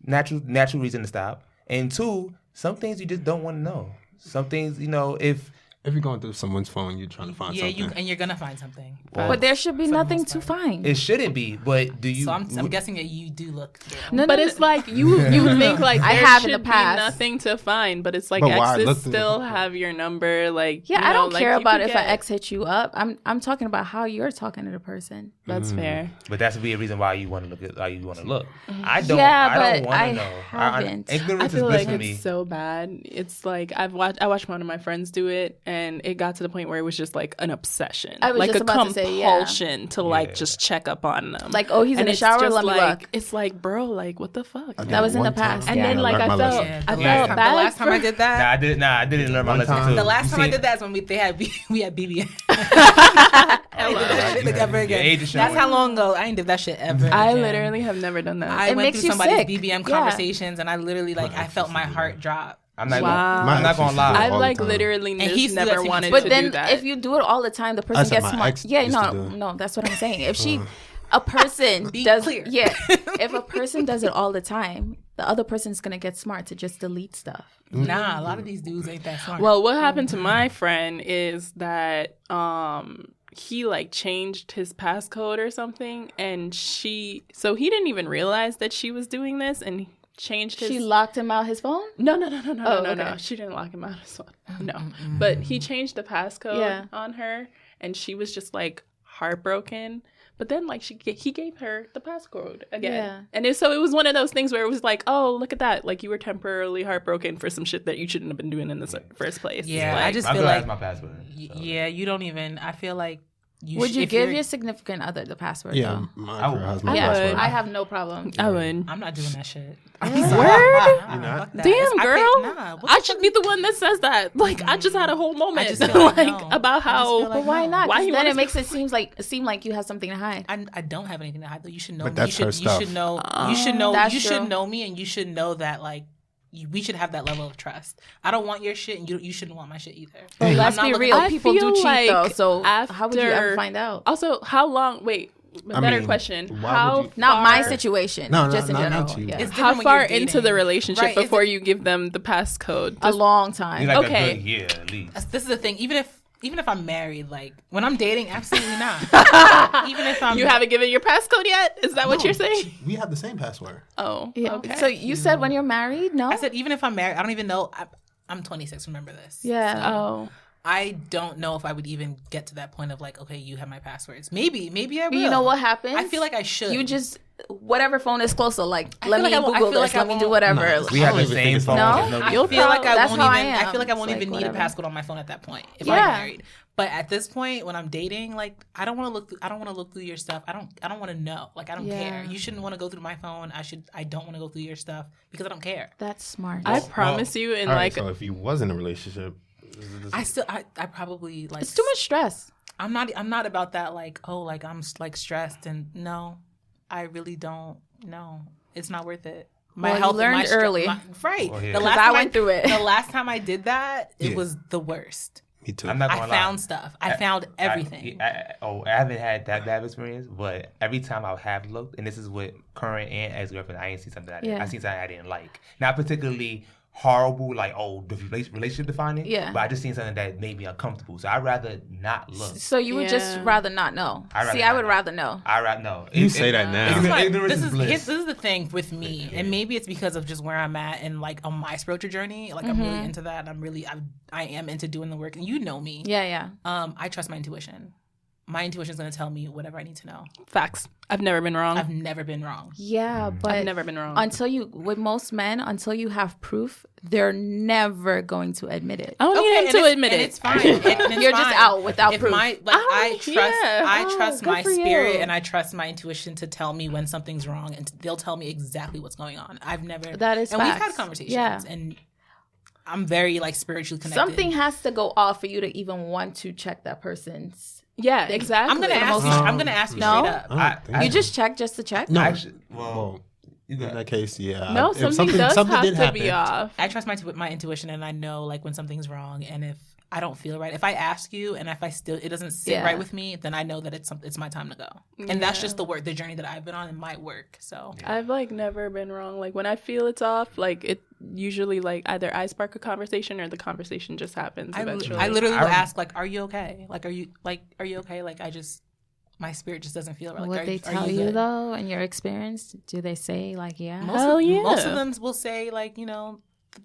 S4: Natural reason to stop. And two, some things you just don't want to know. Some things, you know, if
S6: you're going through someone's phone, you're trying to find something.
S2: and you're gonna find something.
S1: But there should be nothing to find.
S4: it shouldn't be, but do you?
S2: So I'm guessing that you do look.
S1: No,
S5: But it's like you think like
S1: I
S5: there
S1: have in
S5: should
S1: the past.
S5: be nothing to find, but it's like
S6: But why?
S5: exes
S6: Look through-
S5: still have your number. Like
S1: Yeah,
S5: you
S1: I
S5: know,
S1: don't
S5: like,
S1: care
S5: you
S1: about
S5: could
S1: if an
S5: get-
S1: ex hits you up. I'm talking about how you're talking to the person.
S5: That's fair.
S4: But that's be a reason why you want to look at how you want to look. I don't.
S1: Yeah,
S4: I don't
S1: but
S4: want
S1: I
S4: to know.
S1: haven't.
S5: I
S4: Ignorance is
S5: feel
S4: bliss
S5: like
S4: for
S5: it's
S4: me.
S5: so bad. It's like I watched one of my friends do it, and it got to the point where it was just like an obsession,
S1: I was
S5: like
S1: just
S5: a
S1: about to say, yeah.
S5: compulsion to like just check up on them.
S1: Like, oh, he's in
S5: And
S1: the
S5: it's
S1: shower.
S5: just
S1: Let me
S5: like,
S1: look.
S5: It's like, bro, like what the fuck?
S1: That was in the
S6: One time,
S1: past.
S5: And
S1: Yeah.
S5: then like
S6: learned
S5: I
S6: my
S5: felt
S6: lesson.
S2: Yeah,
S5: I
S2: the
S5: felt
S2: last-
S5: bad.
S2: The last time I
S5: for-
S2: did that.
S4: I didn't learn my
S6: One
S4: lesson
S6: time.
S4: too.
S2: The last time I
S4: See,
S2: did that is when we had BBM. I ain't did that shit like ever
S4: Your age
S2: again.
S4: is
S2: That's
S4: showing.
S2: how long ago. I ain't did that shit ever.
S5: I
S2: again.
S5: literally have never done that.
S2: I
S1: It
S2: went
S1: makes
S2: through
S1: you
S2: somebody's
S1: sick.
S2: BBM
S1: Yeah.
S2: conversations, and I literally I felt my heart drop.
S4: I'm not.
S5: Wow.
S4: I'm not gonna lie.
S5: I
S6: all the
S5: like
S6: time.
S5: literally
S2: And
S5: just
S2: he used to do that
S5: never
S2: to me
S5: wanted
S2: too.
S1: But
S5: to
S1: then
S5: do that.
S1: if you do it all the time, the person
S6: said
S1: gets
S6: my
S1: smart.
S6: ex
S1: Yeah,
S6: used to
S1: no,
S6: do it.
S1: no, that's what I'm saying. If a person
S2: Be
S1: does,
S2: clear.
S1: yeah, if a person does it all the time, the other person's gonna get smart to just delete stuff.
S2: Nah, a lot of these dudes ain't that smart.
S5: Well, what happened to my friend is that he like changed his passcode or something, and he didn't even realize that she was doing this, and he changed his.
S1: She locked him out his phone.
S5: No.
S1: Oh, okay.
S5: She didn't lock him out of his phone. No, but he changed the passcode
S1: Yeah.
S5: on her, and she was just like heartbroken. But then, like, he gave her the passcode again.
S1: Yeah.
S5: And so it was one of those things where it was like, oh, look at that. Like, you were temporarily heartbroken for some shit that you shouldn't have been doing in the first place.
S2: Yeah,
S5: Like,
S2: I just
S4: My
S2: feel
S4: girl
S2: like
S4: has my password. so.
S2: yeah, you don't even. I feel like
S1: Would you
S2: if
S1: give
S2: you're-
S1: your significant other the password?
S6: Yeah,
S1: though?
S6: my
S4: I
S6: girl
S4: would.
S6: has my
S1: Yeah,
S6: password.
S1: I have no problem.
S5: I would.
S2: I'm not doing that shit.
S5: Word?
S6: You're not?
S2: Fuck that.
S5: Damn,
S2: I
S5: girl.
S2: can't- nah, what
S5: I
S2: the
S5: should
S2: fuck-
S5: be the one that says that. Like, I just had a whole moment,
S2: just feel like,
S5: like,
S2: no.
S5: about
S2: I just feel
S5: how.
S2: like,
S1: But why not?
S5: Why
S1: 'Cause
S5: you
S1: then
S5: wanna-
S1: it makes it seem like you have something to hide.
S2: I don't have anything to hide though. You should know.
S6: But
S2: me.
S6: that's
S2: you
S6: her
S2: should,
S6: stuff.
S2: You should know. You should know.
S1: That's
S2: You should
S1: true.
S2: know me, and you should know that like we should have that level of trust. I don't want your shit, and you shouldn't want my shit either.
S1: But let's
S2: I'm
S1: be
S2: not
S1: real.
S5: I
S1: People do
S5: feel
S1: cheat
S5: like
S1: though. So how would you ever
S5: after-
S1: find out?
S5: Also, how long? Wait, a
S6: I
S5: better
S6: mean,
S5: question.
S6: why
S5: How
S6: would you-
S1: Not my
S5: far-
S1: situation.
S6: No,
S1: just in
S6: not
S1: general.
S6: you.
S1: Yeah.
S2: It's
S5: How
S2: different when
S5: far
S2: you're
S5: into the
S2: dating.
S5: relationship
S2: Right, it's
S5: before you give them the passcode?
S1: A long time.
S4: You like
S5: Okay.
S4: a good year at least.
S2: This is the thing. Even if I'm married, like when I'm dating, absolutely not. Even if I'm
S5: You haven't given your passcode yet? Is that what you're saying?
S6: We have the same password.
S5: Oh,
S1: Yeah.
S5: okay.
S1: So you said when you're married? No.
S2: I said even if I'm married, I don't even know. I'm 26. Remember this.
S1: Yeah.
S5: Oh,
S2: I don't know if I would even get to that point of like, okay, you have my passwords. Maybe I will.
S1: You know what happens?
S2: I feel like I should.
S1: You just whatever phone is closer. Like let
S2: feel
S1: me
S2: like I won't- I
S1: Google
S2: feel
S1: this.
S2: like I
S1: Let me do
S2: won't-
S1: whatever.
S4: We have
S6: don't
S4: the
S6: even
S4: same
S6: think it's
S4: phone.
S1: No?
S4: There's no
S2: I
S5: You'll
S2: feel like I
S1: That's
S2: won't
S1: how I
S2: even.
S1: am.
S2: I feel like I won't
S1: It's
S2: even
S1: like,
S2: need a
S1: whatever.
S2: passcode on my phone at that point if
S1: Yeah.
S2: I'm married. But at this point, when I'm dating, like I don't want to look. I don't want to look through your stuff. I don't want to know. Like I don't
S1: Yeah.
S2: care. You shouldn't want to go through my phone. I don't want to go through your stuff because I don't care.
S1: That's smart.
S5: I promise you, in
S6: All
S5: like
S6: right, so if you was in a relationship,
S2: I probably like.
S1: it's too much stress.
S2: I'm not about that. Like like I'm like stressed and no, I really don't. No, it's not worth it. My
S1: Well, you
S2: health,
S1: learned
S2: my
S1: early.
S2: right?
S4: Oh, yeah.
S2: The
S1: 'Cause
S2: last
S1: I
S2: time
S1: went through it.
S2: The last time I did that, it
S6: Yeah.
S2: was the worst.
S6: me too.
S4: I'm not
S2: I
S4: gonna lie.
S2: found stuff. I found everything.
S4: I haven't had that bad of experience, but every time I have looked, and this is with current and ex-girlfriend, I ain't seen something
S1: Yeah.
S4: I seen something I didn't like. Not particularly horrible, like the relationship defining.
S1: Yeah.
S4: But I just seen something that made me uncomfortable, so I'd rather not look.
S1: So you would just
S5: Yeah.
S1: rather not know.
S4: I'd rather
S1: See, I
S4: not
S1: would
S4: know.
S1: rather know.
S4: I rather know.
S6: You say that now.
S4: Ignorance
S2: This
S4: is
S2: is
S4: bliss.
S2: this is the thing with me, and maybe it's because of just where I'm at and like on my spiritual journey. Like I'm really into that. And I am into doing the work, and you know me.
S1: Yeah, yeah.
S2: I trust my intuition. my intuition is going to tell me whatever I need to know.
S5: Facts. I've never been wrong.
S2: I've never been wrong.
S1: Yeah, but
S5: I've never been wrong.
S1: with most men, until you have proof, they're never going to admit it.
S5: I don't need him to admit it.
S2: It's fine. It's
S1: You're just
S2: fine.
S1: out without
S2: If
S1: proof.
S2: I trust
S1: good
S2: my
S1: for you.
S2: spirit and I trust my intuition to tell me when something's wrong, and they'll tell me exactly what's going on. I've never.
S1: That is
S2: and we've
S1: facts.
S2: had conversations,
S1: Yeah.
S2: and I'm very like spiritually connected.
S1: Something has to go off for you to even want to check that person's.
S5: Yeah, exactly.
S2: I'm gonna ask you
S1: No?
S2: straight up.
S6: I don't think
S1: You
S6: so.
S1: just check just to check?
S6: No.
S4: Actually,
S6: Well,
S4: you
S6: in
S4: got
S6: that case, yeah.
S5: No,
S6: If
S5: something does have
S6: did
S5: to be
S6: happen,
S5: off.
S2: I trust my intuition, and I know like when something's wrong, and if I don't feel right, if I ask you, and if I still it doesn't sit
S1: Yeah.
S2: right with me, then I know that it's my time to go. And that's just the journey that I've been on. It might work. So
S5: I've like never been wrong. Like when I feel it's off, like it usually like either I spark a conversation or the conversation just happens eventually.
S2: I literally will ask like, "Are you okay? Are you okay? Like I just my spirit just doesn't feel right." Like,
S1: What they tell you
S2: good?
S1: though, in your experience, do they say like, yeah?
S2: Most of them will say like,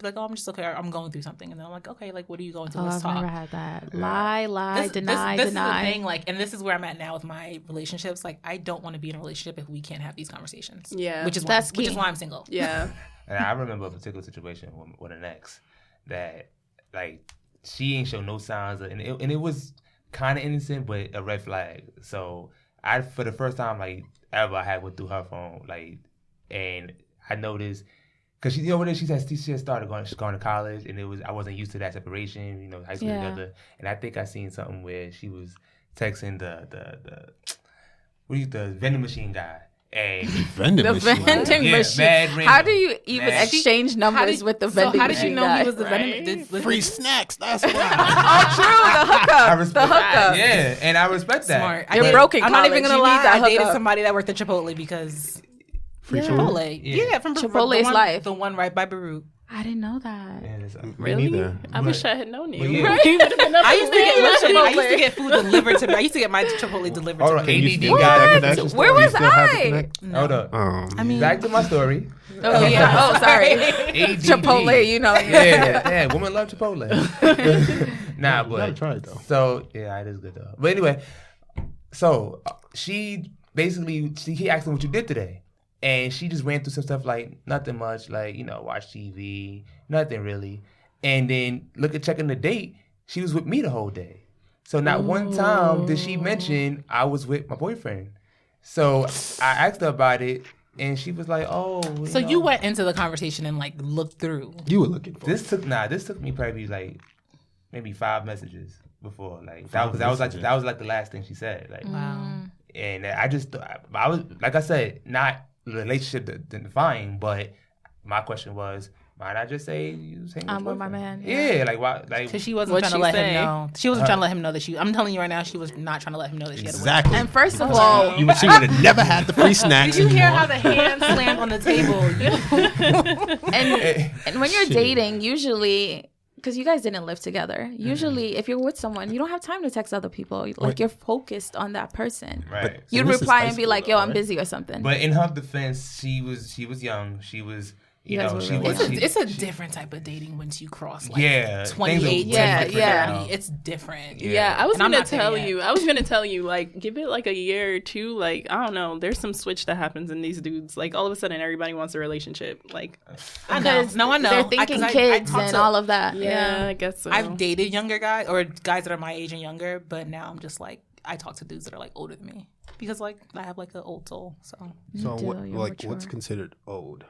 S2: like, "Oh, I'm just okay. I'm going through something," and then I'm like, "Okay, like, what are you going through?
S1: Oh,
S2: Let's
S1: I've
S2: talk."
S1: never had that. Lie, deny,
S2: this
S1: deny.
S2: is the thing, like, and this is where I'm at now with my relationships. Like, I don't want to be in a relationship if we can't have these conversations.
S5: Yeah.
S2: which is
S1: That's
S2: which
S1: key.
S2: is why I'm single.
S5: Yeah.
S4: And I remember a particular situation with an ex that, like, she ain't show no signs of, and it was kind of innocent, but a red flag. So I, for the first time, like, ever, I had went through her phone, like, and I noticed, because she, what she said, she had started going to college, and I wasn't used to that separation, high school together. And I think I seen something where she was texting the vending machine guy. And
S6: vending
S1: The
S6: machine.
S1: vending
S4: Yeah,
S1: machine.
S4: mad random.
S1: How do you even
S4: Mad.
S1: exchange numbers with the vending
S2: So how did
S1: machine
S2: you know
S1: guy?
S2: he was the vending?
S5: Right?
S6: Free snacks. That's why.
S1: Oh, true. The hookup.
S4: I respect
S1: The hookup.
S4: Yeah, and I respect that.
S2: Smart.
S1: You're
S2: did-
S1: broke in
S2: I'm not even
S1: college.
S2: gonna
S1: You
S2: lie.
S1: need that
S2: I dated
S1: hookup.
S2: somebody that worked at Chipotle because
S6: Free
S1: Yeah.
S6: food.
S2: Chipotle. Yeah, from
S1: Chipotle
S2: the
S1: is
S2: one,
S1: life.
S2: The one right by Baruch.
S1: I didn't know that.
S4: Yeah, that's-
S5: Really?
S6: Me neither.
S5: I wish I had known you.
S4: But yeah.
S5: Right? Would've been up
S2: I
S5: to
S2: used to get
S5: date.
S2: listen, I used to get food delivered to me. I used to get my Chipotle delivered
S4: Hold
S2: to
S4: on,
S2: me.
S4: ADD
S6: You got that connection
S1: Where
S6: still? You
S1: was
S6: still have the
S1: I?
S6: connect?
S4: Hold up.
S2: I mean,
S4: Back to my story.
S1: Oh, yeah. Oh, sorry.
S4: ADD.
S1: Chipotle,
S4: Yeah, women love Chipotle. Nah,
S6: You gotta
S4: but
S6: try it though.
S4: so yeah, it is good though. But anyway, so she basically he asked her what you did today, and she just ran through some stuff like nothing much, like watch TV, nothing really, and then checking the date, she was with me the whole day. So not one time did she mention I was with my boyfriend. So I asked her about it, and she was like, "Oh."
S2: so you went into the conversation and like looked through.
S6: You were looking for
S4: This took me probably like maybe 5 messages before, like that was like the last thing she said, like.
S2: Wow.
S4: And I just I was, like I said, not relationship defying, but my question was, why not just say you was hanging
S1: I'm
S4: your
S1: with my
S4: boyfriend?
S1: man.
S4: Yeah, like why? Like
S2: Because she wasn't
S5: What'd
S2: trying to
S5: she
S2: let
S5: say?
S2: him know. She wasn't trying to let him know that I'm telling you right now, she was not trying to let him know that she had a
S6: exactly.
S1: And first of all,
S6: She would have never had the free snacks.
S2: Did you hear
S6: anymore.
S2: how the hand slammed on the table?
S1: and when you're dating, usually, because you guys didn't live together, usually if you're with someone, you don't have time to text other people. Like you're focused on that person.
S4: right.
S1: You'd
S6: this is
S1: reply
S6: high
S1: and be
S6: school
S1: like,
S6: though,
S1: "Yo, I'm
S6: right?
S1: busy" or something.
S4: But in her defense, she was young. She was
S1: You guys were really young.
S2: It's a different type of dating once you cross like
S4: Yeah,
S2: 28
S4: things
S2: to
S1: are- yeah.
S2: 30. It's different.
S5: Yeah, I was
S2: And I'm
S5: gonna
S2: not there
S5: tell
S2: yet.
S5: you. I was gonna tell you, like, give it like a year or two. Like, I don't know. There's some switch that happens in these dudes. Like, all of a sudden, everybody wants a relationship. Like,
S2: I know. No, I know.
S1: They're thinking kids and all of that.
S5: yeah, I guess so.
S2: I've dated younger guys or guys that are my age and younger, but now I'm just like, I talk to dudes that are like older than me because like I have like an old soul. So
S6: So
S1: do,
S6: what,
S1: you're
S6: what's
S1: mature.
S6: considered old?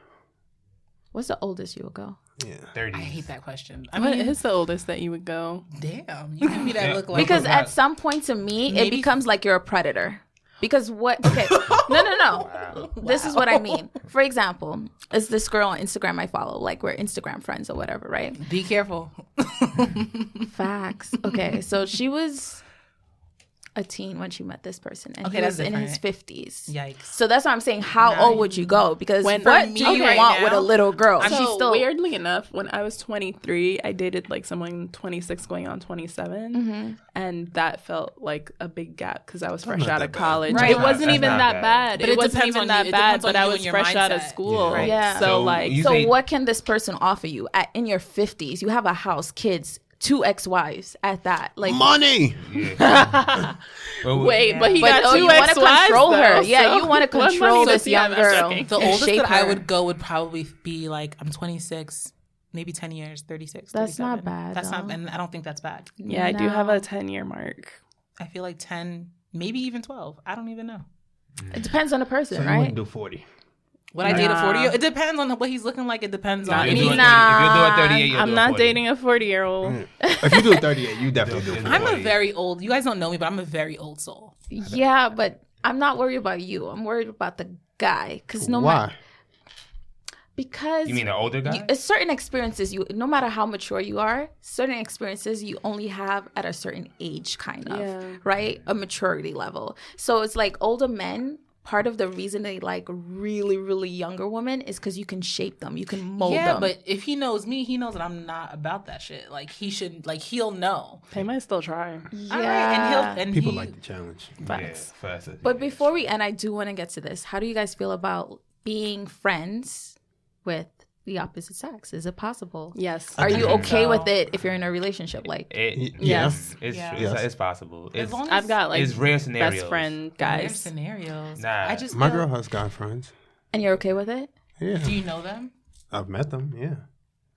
S1: What's the oldest you will go?
S6: Yeah.
S4: 30.
S2: I hate that question. I
S5: What
S2: mean,
S5: is the oldest that you would go?
S2: damn, you give me that look like
S1: Because at some point, to me, it
S2: Maybe-
S1: becomes like you're a predator. Because what? Okay, no. This is what I mean. For example, is this girl on Instagram I follow? Like we're Instagram friends or whatever, right?
S2: be careful.
S1: Facts. Okay, so she was a teen when she met this person, and
S2: Okay,
S1: he
S2: that's
S1: was in his
S2: different.
S1: 50s.
S2: Yikes.
S1: So that's what I'm saying. How old would you go? Because
S5: When-
S1: what
S5: for
S1: do
S5: me
S1: you
S2: right
S1: want
S2: now,
S1: with a little girl?
S2: I'm-
S1: She's
S5: So
S1: still
S5: weirdly enough, when I was 23, I dated like someone 26 going on 27, and that felt like a big gap because I was fresh
S6: not
S5: out
S6: that
S5: of
S6: bad.
S5: college.
S1: Right.
S5: It wasn't
S4: That's
S5: even
S4: not
S5: that
S4: bad.
S5: bad.
S2: But
S5: It
S2: it
S5: wasn't
S2: depends
S5: even
S2: on
S5: that
S2: you. It
S5: bad.
S2: depends on
S5: But I
S2: you
S5: was
S2: and your
S5: fresh out of
S2: mindset.
S5: school.
S4: Yeah.
S1: Yeah.
S5: So like,
S4: you
S1: So
S4: say-
S1: what can this person offer you in your 50s? You have a house, kids, 2 ex-wives at that. Like
S6: Money.
S4: Yeah.
S5: Wait, but he
S1: but
S5: got 2
S1: you want to
S5: ex-wives,
S1: control her.
S5: though,
S1: Yeah,
S5: so
S1: you want to
S5: what
S1: control
S5: money does
S1: this
S5: he have?
S1: young
S5: I'm
S1: girl.
S5: joking.
S2: The
S1: and
S2: oldest
S1: shape
S2: that I
S1: her.
S2: would go would probably be like, I'm 26, maybe 10 years, 36.
S1: That's not
S2: 37.
S1: bad,
S2: That's not,
S1: though.
S2: and I don't think that's bad.
S5: Yeah, I do have
S1: No.
S5: a 10-year mark.
S2: I feel like 10, maybe even 12. I don't even know.
S1: It depends on the person,
S6: So you
S1: right?
S6: wouldn't do 40.
S2: Would I date a
S5: Nah.
S2: 40 year? It depends on what he's looking like. It depends
S5: Not
S2: on
S4: If
S5: me.
S4: you're doing
S1: Nah.
S4: 30, if you're doing 38, you're
S5: I'm
S4: doing
S5: not
S4: 40.
S5: dating a 40-year-old.
S6: If you do 38, you definitely do 40.
S2: I'm a very old. You guys don't know me, but I'm a very old soul.
S1: Yeah, but I'm not worried about you. I'm worried about the guy. Because no matter.
S6: Why?
S1: Because
S4: You mean an older guy?
S1: certain experiences, you no matter how mature you are, certain experiences you only have at a certain age, kind of,
S5: Yeah.
S1: right? A maturity level. So it's like older men. Part of the reason they like really, really younger women is because you can shape them, you can mold
S2: Yeah,
S1: them.
S2: but if he knows me, he knows that I'm not about that shit. Like he should, like he'll know.
S5: They might still try.
S1: yeah.
S2: All right, and
S6: People
S2: he,
S6: like the challenge.
S5: Facts.
S4: Yeah, facts.
S1: But before we end, I do want to get to this. How do you guys feel about being friends with the opposite sex? Is it possible?
S5: Yes.
S1: Are you
S2: think
S1: okay
S2: so.
S1: with it if you're in a relationship? Like,
S5: Yes.
S4: It's
S2: Yeah.
S4: true.
S6: Yes.
S4: It's possible. It's,
S2: as long as
S5: I've got like
S4: it's rare scenarios.
S5: best friend
S2: rare
S5: guys.
S2: scenarios.
S4: Nah.
S2: I just
S6: My
S2: feel-
S6: girl has guy friends.
S1: and you're okay with it?
S6: Yeah.
S2: Do you know them?
S6: I've met them. Yeah.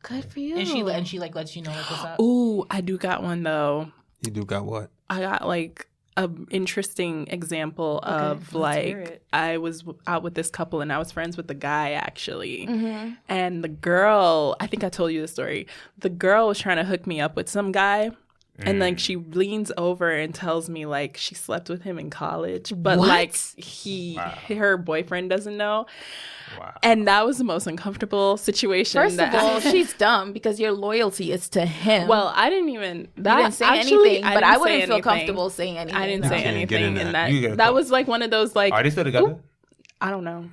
S1: Good for you.
S2: And she like lets you know like what's up.
S5: Ooh, I do got one though.
S6: You do got what?
S5: I got like a interesting example of
S2: let's hear
S5: like
S2: it.
S5: I was out with this couple and I was friends with the guy actually.
S1: Mm-hmm.
S5: And the girl, I think I told you the story. The girl was trying to hook me up with some guy. And like she leans over and tells me like she slept with him in college, but
S1: What?
S5: like her boyfriend doesn't know.
S4: Wow.
S5: And that was the most uncomfortable situation.
S1: First of
S5: that
S1: all, she's dumb because your loyalty is to him.
S5: well, I didn't even that
S1: you didn't say
S5: actually,
S1: anything, but I
S5: didn't say
S1: wouldn't feel
S5: anything.
S1: comfortable saying anything.
S5: I didn't say
S6: can't get in
S5: anything, and
S6: that.
S4: You get a
S5: that
S4: call.
S5: was like one of those like
S4: Are they still together?
S5: I don't know.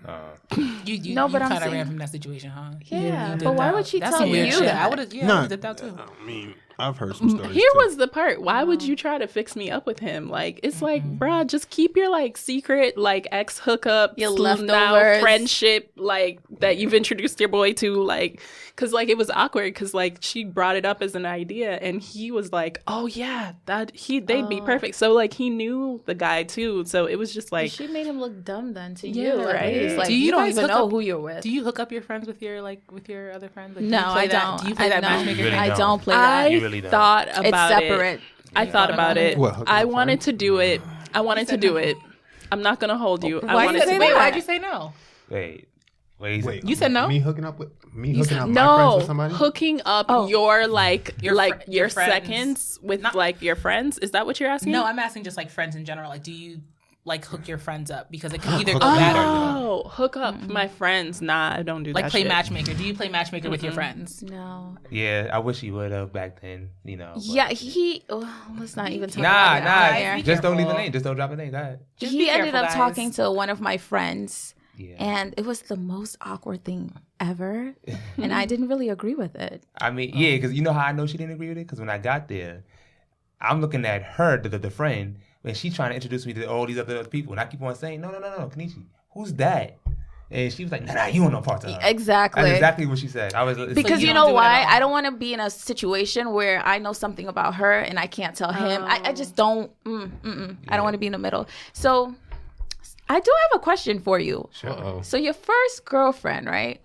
S2: You
S1: No, but I'm
S2: kind of
S1: saying-
S2: ran from that situation, huh?
S1: Yeah,
S2: You did
S1: but why
S2: that.
S1: would she
S2: That's
S1: tell
S2: some weird
S1: you
S2: shit.
S1: that?
S2: I would have. Yeah, I
S6: No,
S2: would have did that too.
S6: I mean, I've heard some stories.
S5: Here
S6: too.
S5: was the part. Why would you try to fix me up with him? Like, it's like, bruh, just keep your like secret like ex hookup,
S1: Your
S5: now
S1: leftovers.
S5: friendship, like that you've introduced your boy to, like, because like it was awkward because like she brought it up as an idea and he was like, oh yeah, they'd be perfect. So like he knew the guy too, so it was just like,
S1: she made him look dumb then to
S5: Yeah,
S1: you,
S5: right?
S1: It's like
S2: Do
S1: you,
S2: you
S1: don't
S2: guys
S1: even
S2: hook
S1: know
S2: up-
S1: who you're with.
S2: Do you hook up your friends with your other friends? Like, do
S1: No,
S2: you play
S1: I
S2: that-
S1: don't.
S2: Do you play
S1: I
S2: that
S1: don't.
S2: matchmaker?
S4: Really
S1: I
S4: don't.
S1: don't play that.
S5: I
S4: You really don't.
S5: thought about
S1: It's
S5: it.
S1: separate.
S5: I thought about it.
S6: What, hooking
S5: I
S6: up
S5: wanted
S6: friends?
S5: to do it. I wanted to do it. I'm not gonna hold you. I
S2: Why you
S5: wanted
S2: say
S5: to
S2: wait?
S5: do
S2: Why'd
S5: it.
S2: you say no?
S4: Wait.
S2: You said no?
S6: Me hooking up my friends
S5: No,
S6: with somebody?
S5: hooking up
S1: Oh.
S5: your like
S2: Your
S5: like
S2: fr-
S5: your
S2: your friends.
S5: seconds with
S2: Not-
S5: like your friends. Is that what you're asking?
S2: No, I'm asking just like friends in general. Like, do you like hook your friends up because it can either
S6: Hook
S2: go
S6: up.
S2: bad or
S5: Oh, hook up my friends. Nah, I don't do
S2: like
S5: that.
S2: play
S5: shit.
S2: matchmaker. Do you play matchmaker with your friends?
S1: No.
S4: Yeah, I wish he would have back then, you know. but-
S1: Yeah, he. Oh, let's not even talk
S4: Nah,
S1: about it.
S4: nah.
S2: Be
S4: Just don't leave a
S2: careful.
S4: name. Just don't drop a name. Go ahead.
S2: Just
S1: He
S2: be
S1: ended
S2: careful,
S1: up
S2: guys.
S1: talking to one of my friends,
S4: Yeah.
S1: and it was the most awkward thing ever, and I didn't really agree with it.
S4: I mean, yeah, because you know how I know she didn't agree with it? Because when I got there, I'm looking at her, the friend, and she's trying to introduce me to all these other people. And I keep on saying, no, Kenechi, who's that? And she was like, nah, you don't know parts of her.
S1: Exactly.
S4: That's exactly what she said. I was
S1: Because
S2: you
S1: you
S2: don't
S1: know
S2: do it
S1: why?
S2: at all?
S1: I don't want to be in a situation where I know something about her and I can't tell him. I just don't. I don't want to be in the middle. So I do have a question for you.
S6: Uh-oh.
S1: So your first girlfriend, right?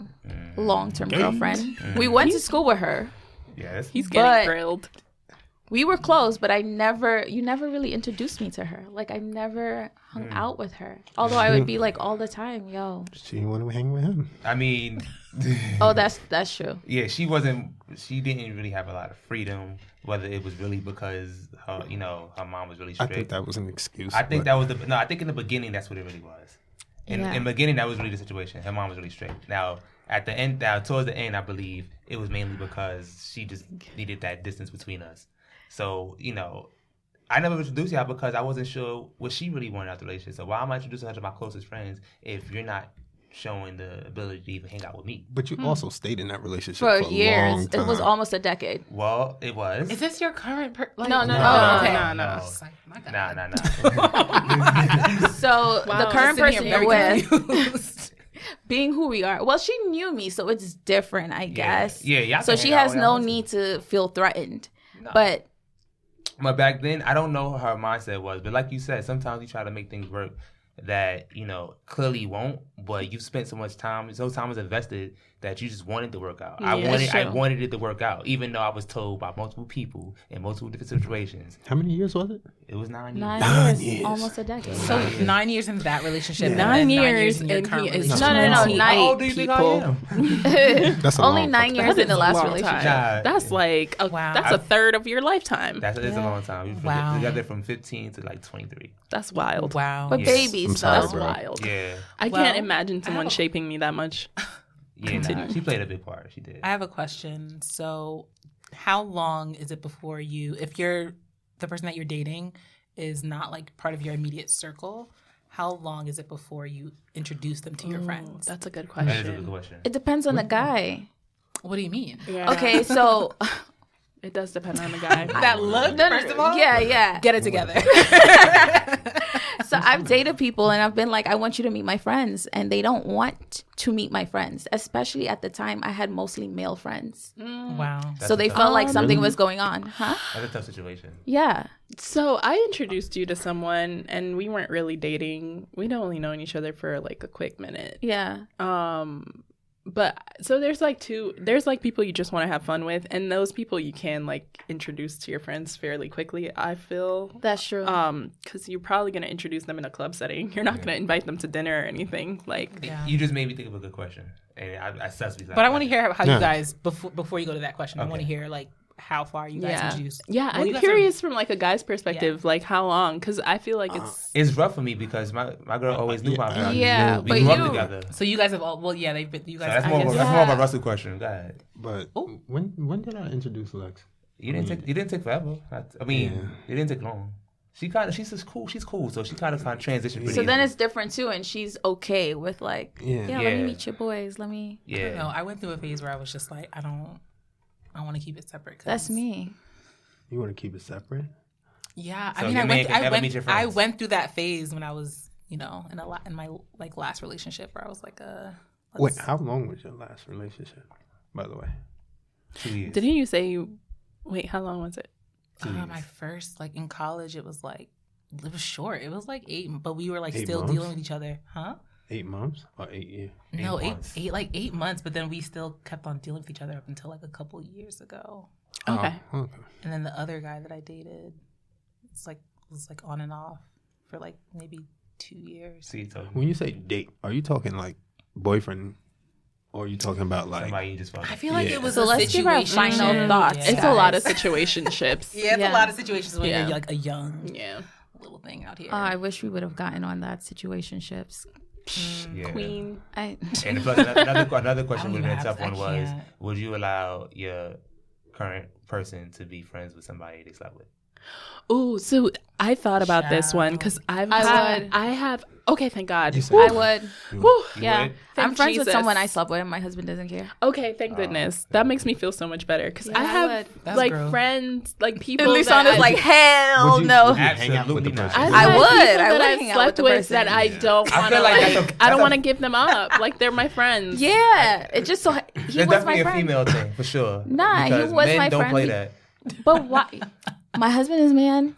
S1: Long-term girlfriend. We went to school with her.
S4: Yes.
S5: He's getting
S1: But-
S5: grilled.
S1: We were close, but you never really introduced me to her. Like I never hung out with her. Although I would be like all the time, yo.
S6: She didn't want to hang with him.
S4: I mean,
S1: Oh, that's true.
S4: yeah, she didn't really have a lot of freedom, whether it was really because her mom was really
S6: I
S4: strict.
S6: think that was an excuse.
S4: I think
S6: but-
S4: I think in the beginning that's what it really was. In
S1: Yeah.
S4: the beginning that was really the situation. Her mom was really strict. Now towards the end, I believe it was mainly because she just needed that distance between us. So, I never introduced y'all because I wasn't sure what she really wanted out the relationship. So why am I introducing her to my closest friends if you're not showing the ability to even hang out with me?
S6: But you also stayed in that relationship
S1: For
S6: for a
S1: years.
S6: long time.
S1: It was almost a decade.
S4: Well, it was.
S2: Is this your current?
S1: No.
S2: Oh, okay.
S5: No.
S2: It's like, my God.
S4: Nah.
S1: So the current
S2: Sitting here
S1: person
S2: very
S1: you're with,
S2: confused.
S1: being who we are. Well, she knew me, so it's different, I guess.
S4: Yeah, y'all
S1: So
S4: can
S1: she
S4: hang out
S1: has
S4: when
S1: no
S4: y'all want to.
S1: need to feel threatened. But
S4: back then, I don't know how her mindset was, but like you said, sometimes you try to make things work that, you know, clearly won't, but you've spent so much time, so time was invested that you just wanted to work out.
S5: Yeah,
S4: I wanted it to work out, even though I was told by multiple people in multiple different situations.
S6: How many years was it?
S4: It was 9 years.
S1: 9 years, almost a decade.
S2: So 9 years in that relationship.
S6: Yeah.
S2: and
S5: 9
S2: then
S5: years,
S2: in your
S5: and
S2: current
S5: he is
S2: relationship.
S1: No,
S5: 28
S1: How
S4: old do you think I
S5: people.
S4: am?
S6: That's a
S1: Only
S6: long
S1: 9 years
S5: That
S1: in the
S5: is a
S1: last
S5: long
S1: relationship.
S5: time. That's like
S2: Wow.
S5: that's a third of your lifetime.
S4: That's a long time. We were
S2: Wow.
S4: together from 15 to like 23.
S5: That's wild.
S2: Wow.
S1: But
S4: Yeah.
S1: babies,
S6: I'm sorry,
S1: though.
S5: That's
S6: bro.
S5: wild.
S4: Yeah.
S5: I
S2: Well,
S5: can't imagine
S2: I
S5: someone
S2: have-
S5: shaping me that much.
S4: Yeah,
S5: Continue.
S4: she played a big part. She did.
S2: I have a question. So, how long is it before if you're the person that you're dating is not like part of your immediate circle, how long is it before you introduce them to your friends?
S5: That's a good
S4: That is a good
S5: question.
S4: question.
S1: It depends on the guy.
S2: What do you mean?
S5: Yeah.
S1: Okay, so
S5: It does depend on the guy.
S2: That look, first of all?
S1: yeah.
S2: Get it together.
S1: So I've dated people and I've been like, I want you to meet my friends, and they don't want to meet my friends. Especially at the time, I had mostly male friends,
S2: Wow.
S4: That's
S1: so
S4: a
S1: they
S4: tough-
S1: felt like something
S6: really?
S1: was going on, huh?
S4: That's a tough situation.
S1: Yeah.
S5: So I introduced you to someone, and we weren't really dating. We'd only known each other for like a quick minute.
S1: Yeah.
S5: But so there's like people you just want to have fun with, and those people you can like introduce to your friends fairly quickly, I feel.
S1: That's true.
S5: Because you're probably going to introduce them in a club setting. You're not going to invite them to dinner or anything. Like,
S2: Yeah.
S4: You just made me think of a good question, and I sus
S2: But I want to hear how you
S6: Yeah.
S2: guys before you go to that question. I want to
S4: Okay.
S2: hear like how far you guys introduced.
S5: Yeah,
S2: Well, you
S5: I'm
S2: guys
S5: curious from like a guy's perspective, like how long? Because I feel like
S4: It's rough for me because my girl always knew my friends.
S1: Yeah,
S4: we
S1: but
S4: grew up
S1: you-
S4: together.
S2: So you guys have all they've been you
S4: So
S2: guys.
S4: that's
S2: I
S4: more,
S2: guess-
S4: that's more of a Russell question. Go ahead.
S6: But
S2: Oh.
S6: when did I introduce Lex?
S4: You didn't take forever. I mean, it didn't take long. She's just cool. She's cool. So she kind of transitioned. pretty
S1: So then
S4: easily.
S1: it's different too, and she's okay with like,
S6: Yeah.
S1: let me
S4: Yeah.
S1: meet your boys. Let me.
S2: I don't know.
S4: yeah.
S2: I went through a phase where I was just like, I want to keep it separate. 'Cause
S1: That's me.
S6: You want to keep it separate?
S2: Yeah,
S4: So
S2: I mean,
S4: your man can never meet your
S2: I
S4: friends.
S2: went through that phase when I was, in my like last relationship where I was like,
S6: Wait, how long was your last relationship? By the way,
S4: 2 years.
S5: didn't you say wait, how long was it?
S4: 2 years.
S2: my first like in college, it was short. It was like 8, but we were like
S6: 8
S2: still
S6: months?
S2: dealing with each other, huh?
S6: 8 months or 8 years?
S2: No,
S4: 8 months.
S2: 8 months, but then we still kept on dealing with each other up until like a couple years ago.
S5: Okay.
S6: Oh, okay.
S2: And then the other guy that I dated, was like on and off for like maybe 2 years.
S4: See, you told me.
S6: When you say date, are you talking like boyfriend, or are you talking about like?
S4: Somebody you just fucked.
S2: I feel like
S6: Yeah.
S2: it was
S1: So
S2: a
S1: let's give our
S2: situation.
S1: final thoughts.
S2: Yeah.
S5: It's a lot of situationships.
S2: Yeah, it's
S1: Yeah.
S2: a lot of situations where
S5: Yeah.
S2: you're like a young
S5: Yeah.
S2: little thing out here.
S1: I wish we would have gotten on that situationships.
S4: Yeah.
S5: Queen.
S1: I
S4: And plus, another question
S2: I
S4: would
S2: don't
S4: have been a
S2: have-
S4: tough one
S2: I
S4: was:
S2: can't.
S4: would you allow your current person to be friends with somebody they slept with?
S5: Ooh, so I thought about this one because
S1: I would.
S5: Okay, thank God.
S1: I would.
S5: Woo.
S4: You
S1: Yeah.
S4: would?
S1: I'm
S5: Thank
S1: friends with
S5: Jesus.
S1: someone I slept with, and my husband doesn't care.
S5: Okay, thank goodness. That makes me feel so much better because
S1: Yeah,
S5: I
S1: I
S5: have
S1: would.
S2: That's
S5: like
S2: gross.
S5: friends, like people.
S1: Lysaun
S5: that
S1: is
S5: I-
S1: like, hell
S6: Would you
S1: no.
S6: hang out with the
S4: Absolutely not.
S6: person?
S5: I've
S1: I
S5: had
S1: would.
S5: people
S1: I
S5: that
S1: would
S5: I've
S1: hang out
S5: slept
S1: with the
S5: with
S1: person.
S5: that I don't
S4: I
S5: want
S4: feel
S5: to
S4: like
S5: like.
S4: that's
S5: I don't
S4: a-
S5: want to give them up. Like they're my friends.
S1: Yeah, it just so he
S4: It's
S1: was
S4: definitely
S1: my
S4: a
S1: friend.
S4: female thing for sure.
S1: Nah, he
S4: Because
S1: was
S4: men
S1: my
S4: don't
S1: friend.
S4: play
S1: We-
S4: that.
S1: But why? My husband is man.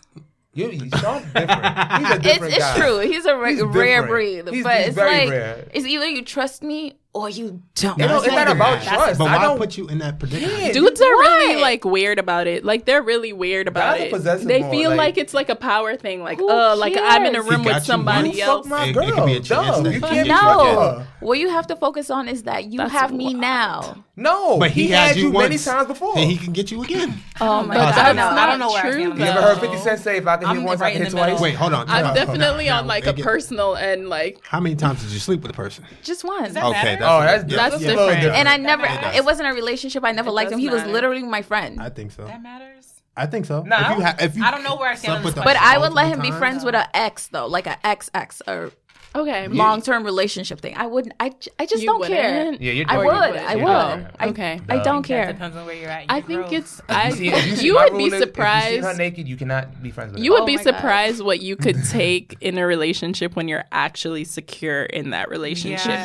S4: Sean's different. He's a different
S1: It's
S4: guy.
S1: true. He's a
S4: He's
S1: rare
S4: different.
S1: breed.
S4: He's
S1: but it's
S4: very
S1: like
S4: rare.
S1: it's either you trust me or you don't.
S4: You know, it's not about trust.
S6: But
S4: I
S6: why
S4: don't
S6: put you in that predicament?
S4: Yeah,
S5: Dudes are really
S1: Why?
S5: like weird about it. Like they're really weird about
S4: Guys are
S5: it.
S4: possessive
S5: They
S4: more,
S5: feel
S4: like-
S5: like it's like a power thing. Like,
S1: Who
S5: like I'm in a
S1: cares?
S5: room
S6: He
S5: with
S6: got you
S5: somebody
S6: once.
S5: else.
S4: Fuck my
S6: It
S4: girl.
S6: could be a chance
S4: Dumb.
S6: that
S4: You
S6: he-
S4: can't
S1: No.
S4: be
S1: What you have to focus on is that you
S5: That's
S1: have me
S5: wild.
S1: now.
S4: No,
S6: But he had you
S4: many
S6: once.
S4: times before.
S6: Then he can get you again.
S1: Oh my
S5: But
S1: god!
S5: that's
S1: No.
S5: not
S2: I don't know where I
S5: true,
S2: stand on
S4: You
S2: that.
S4: ever
S5: though.
S4: heard 50 Cent say, if I can
S2: I'm
S4: hit once, I
S2: right
S4: can
S2: in
S4: hit
S2: the middle.
S4: twice?
S6: Wait, hold on.
S5: I'm definitely on like a
S6: Now,
S5: personal and like
S6: How many times did you sleep with a person?
S1: Just one.
S2: that
S6: Okay,
S2: matter?
S4: Oh, that's
S5: That's
S4: a little
S5: different.
S1: And I never.
S6: does.
S1: It wasn't a relationship. I never
S5: It
S1: liked him.
S5: does
S1: He was
S5: matter.
S1: literally my friend.
S6: I think so.
S2: That matters.
S6: I think so.
S4: Nah,
S6: if you
S2: I don't know where I stand
S6: slept
S2: on
S6: with
S2: this
S6: the
S1: But
S2: question.
S1: I would let him
S6: multiple
S1: be
S6: times,
S1: friends with an ex though, like an ex or
S5: okay.
S1: long-term relationship thing. I wouldn't. I just
S5: You
S1: don't care.
S5: wouldn't?
S4: Yeah, you're
S1: I
S4: different.
S1: would.
S5: wouldn't.
S1: I
S4: You're
S1: would.
S4: different.
S5: Okay.
S1: I don't
S2: That
S1: care.
S2: depends on where you're at.
S5: I
S2: Your
S5: think
S2: growth.
S5: it's.
S4: If
S5: You
S4: my
S5: would
S4: rule
S5: be
S4: is, If you see
S5: surprised.
S4: her naked, you cannot be friends with
S5: You
S4: her.
S5: would be
S1: my God.
S5: surprised what you could take in a relationship when you're actually secure in that relationship.
S2: Yeah.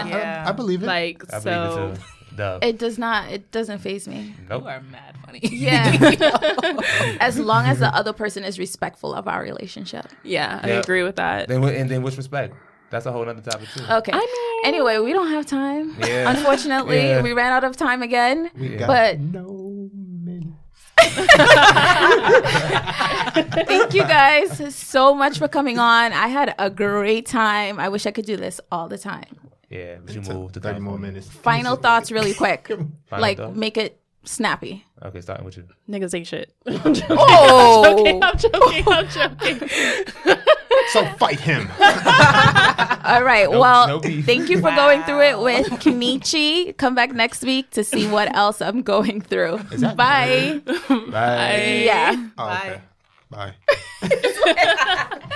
S5: And
S1: Yeah.
S5: that,
S6: I believe it.
S5: like,
S4: I believe
S5: so.
S4: it too.
S1: It does not. It doesn't faze me.
S4: Nope.
S2: You are mad funny.
S1: Yeah. As long as the other person is respectful of our relationship.
S5: Yeah, I
S4: Yeah.
S5: agree with that.
S4: Then what's respect? That's a whole other topic too.
S1: Okay. Anyway, we don't have time.
S4: Yeah.
S1: Unfortunately,
S4: Yeah.
S1: we ran out of time again.
S6: We got
S1: But
S6: no minutes.
S1: thank you guys so much for coming on. I had a great time. I wish I could do this all the time.
S4: Yeah, but you
S6: It's a
S4: move to
S6: 30 more
S4: 34.
S6: minutes.
S1: Final thoughts really quick.
S4: Final thoughts?
S1: Make it snappy.
S4: Okay, starting with you.
S5: Niggas ain't shit.
S1: Oh!
S5: I'm joking.
S6: So fight him.
S1: All right.
S4: No-
S1: well,
S4: no beef.
S1: thank you for going through it with Kenechi. Come back next week to see what else I'm going through.
S6: that
S1: Bye.
S4: Bye.
S1: Yeah.
S6: Oh, okay. Bye.